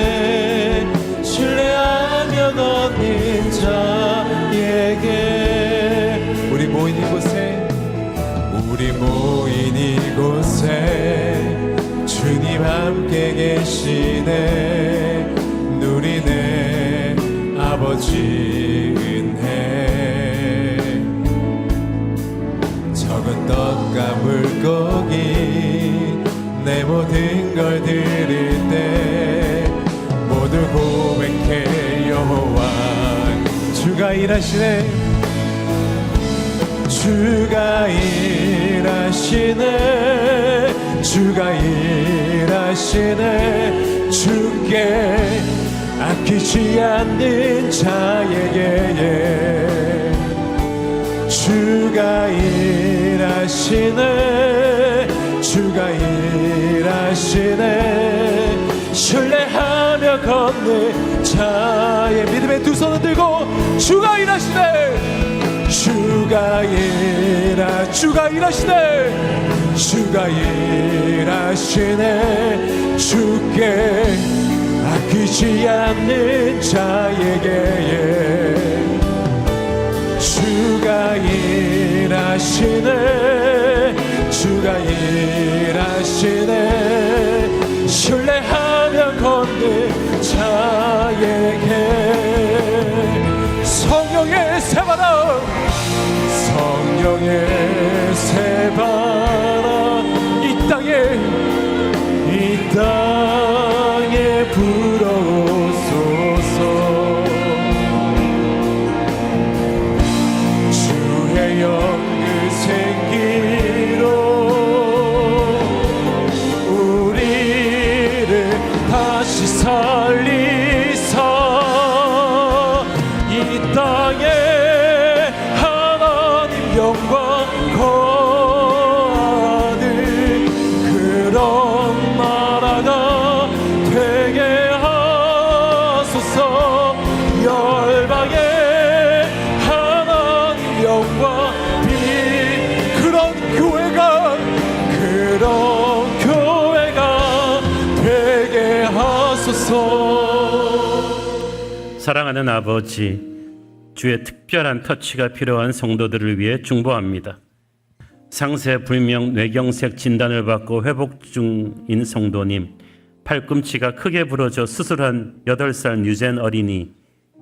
신뢰하며 걷는 자에게 우리 모인 이곳에 주님 함께 계시네 누리네 아버지 은혜 적은 떡과 물고기 내 모든 걸 들을 때 모두 고백해 여호와 주가 일하시네 주가 일하시네 주가 일하시네. 주께 아끼지 않는 자에게 주가 일하시네. 주가 일하시네. 신뢰하며 걷는 자의 믿음의 두 손을 들고 주가 일하시네. 주가 일하시네. 주가 일하시네. 주께 아끼지 않는 자에게 주가 일하시네. 주가 일하시네. 신뢰하며 걷는 자에게 성령의 새바람, 성령의 새바람 이 땅에 불어오소서. 주의 영그 생기로 우리를 다시 살리사 이 땅에 하나님 영광 거하는 그런 나라가 되게 하소서. 열방에 하나님 영광 비 그런 교회가 되게 하소서. 사랑하는 아버지, 주의 특별한 터치가 필요한 성도들을 위해 중보합니다. 상세불명 뇌경색 진단을 받고 회복 중인 성도님, 팔꿈치가 크게 부러져 수술한 8살 유젠 어린이,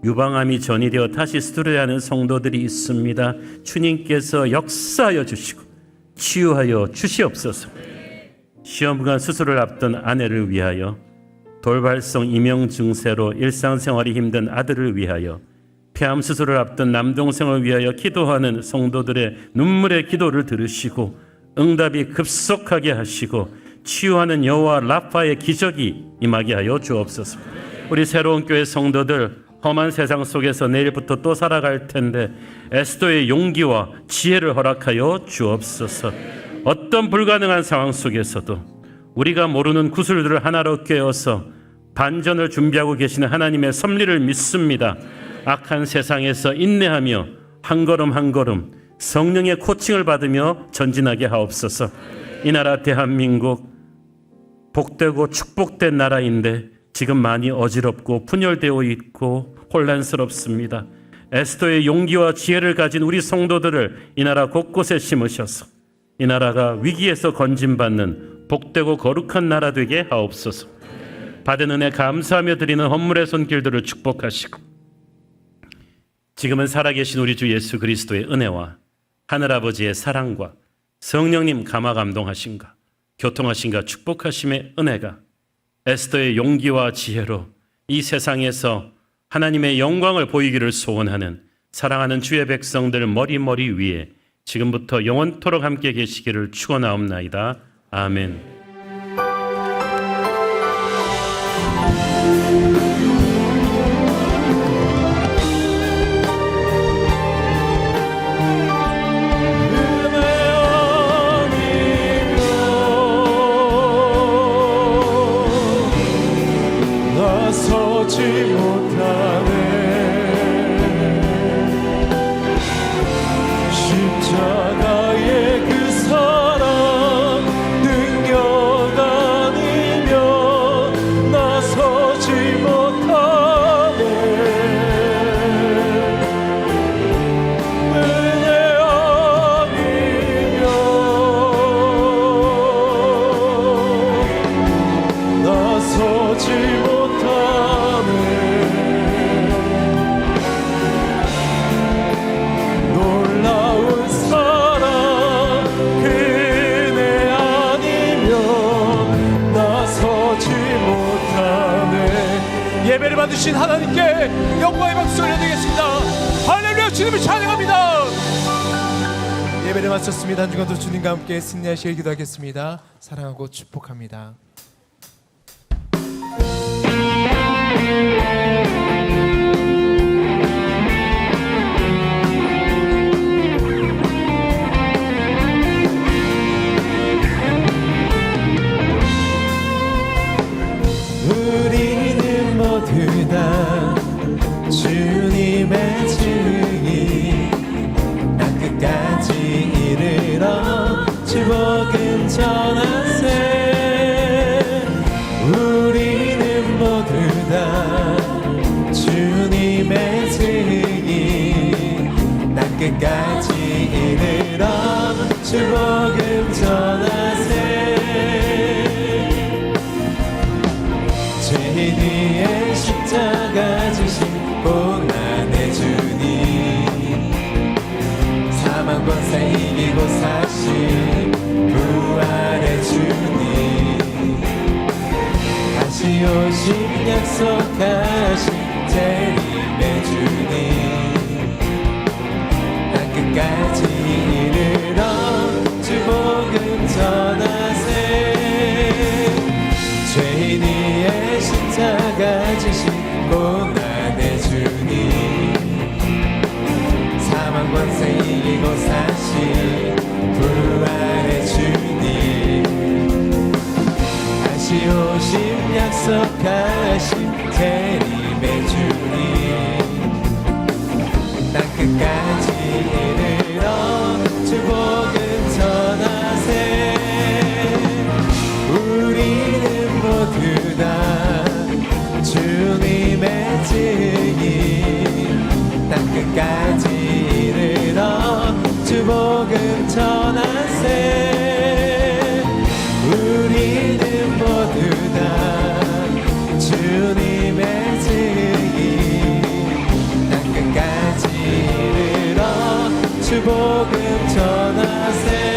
유방암이 전이되어 다시 수술해야 하는 성도들이 있습니다. 주님께서 역사하여 주시고 치유하여 주시옵소서. 시험관 수술을 앞둔 아내를 위하여, 돌발성 이명 증세로 일상생활이 힘든 아들을 위하여, 폐암 수술을 앞둔 남동생을 위하여 기도하는 성도들의 눈물의 기도를 들으시고 응답이 급속하게 하시고 치유하는 여호와 라파의 기적이 임하게 하여 주옵소서. 우리 새로운 교회 성도들, 험한 세상 속에서 내일부터 또 살아갈 텐데 에스더의 용기와 지혜를 허락하여 주옵소서. 어떤 불가능한 상황 속에서도 우리가 모르는 구슬들을 하나로 꿰어서 반전을 준비하고 계시는 하나님의 섭리를 믿습니다. 악한 세상에서 인내하며 한 걸음 한 걸음 성령의 코칭을 받으며 전진하게 하옵소서. 이 나라 대한민국 복되고 축복된 나라인데 지금 많이 어지럽고 분열되어 있고 혼란스럽습니다. 에스더의 용기와 지혜를 가진 우리 성도들을 이 나라 곳곳에 심으셔서 이 나라가 위기에서 건진받는 복되고 거룩한 나라 되게 하옵소서. 받은 은혜 감사하며 드리는 헌물의 손길들을 축복하시고 지금은 살아계신 우리 주 예수 그리스도의 은혜와 하늘아버지의 사랑과 성령님 감화 감동하심과 교통하심과 축복하심의 은혜가 에스더의 용기와 지혜로 이 세상에서 하나님의 영광을 보이기를 소원하는 사랑하는 주의 백성들 머리 위에 지금부터 영원토록 함께 계시기를 축원하옵나이다. 아멘. 서지 못하네. 십자가의 그 사랑 능력 아니면 나서지 못하네. 은혜 아니면 나서지 못하네. 놀라운 사랑 그네 아니면 나서지 못하네. 예배를 받으신 하나님께 영광의 박수 올려드리겠습니다. 할렐루야. 주님을 찬양합니다. 예배를 마쳤습니다. 한 주간도 주님과 함께 승리하시길 기도하겠습니다. 사랑하고 축복합니다. 우리는 모두 다 주님의 증인, 나 끝까지 이르러 주 복음 전하세. 우리는 모두 다 주님의 증인, 나 끝까지 이르러 주 복음 전하세. 죄인 위에 십자가 지신 고난의 주님, 사망 권세 이기고 사신 부활의 주님, 다시 오신 약속하신 재림의 주님, 나 끝까지 이르러 주 복음 전하세. 죄인 위에 십자가 지신 고난의 주님, 사망 권세 이기고 사신 부활의 주님, 다시 오심 약속하신 재림의 주님, 땅 끝까지 이르러 주 복음 전하세. 우리는 모두 다 주님의 증인, 땅 끝까지 이르러 주 복음 전하세. 우리는 모두 다 주님의 증인, 땅 끝까지 이르러 주 복음 전하세.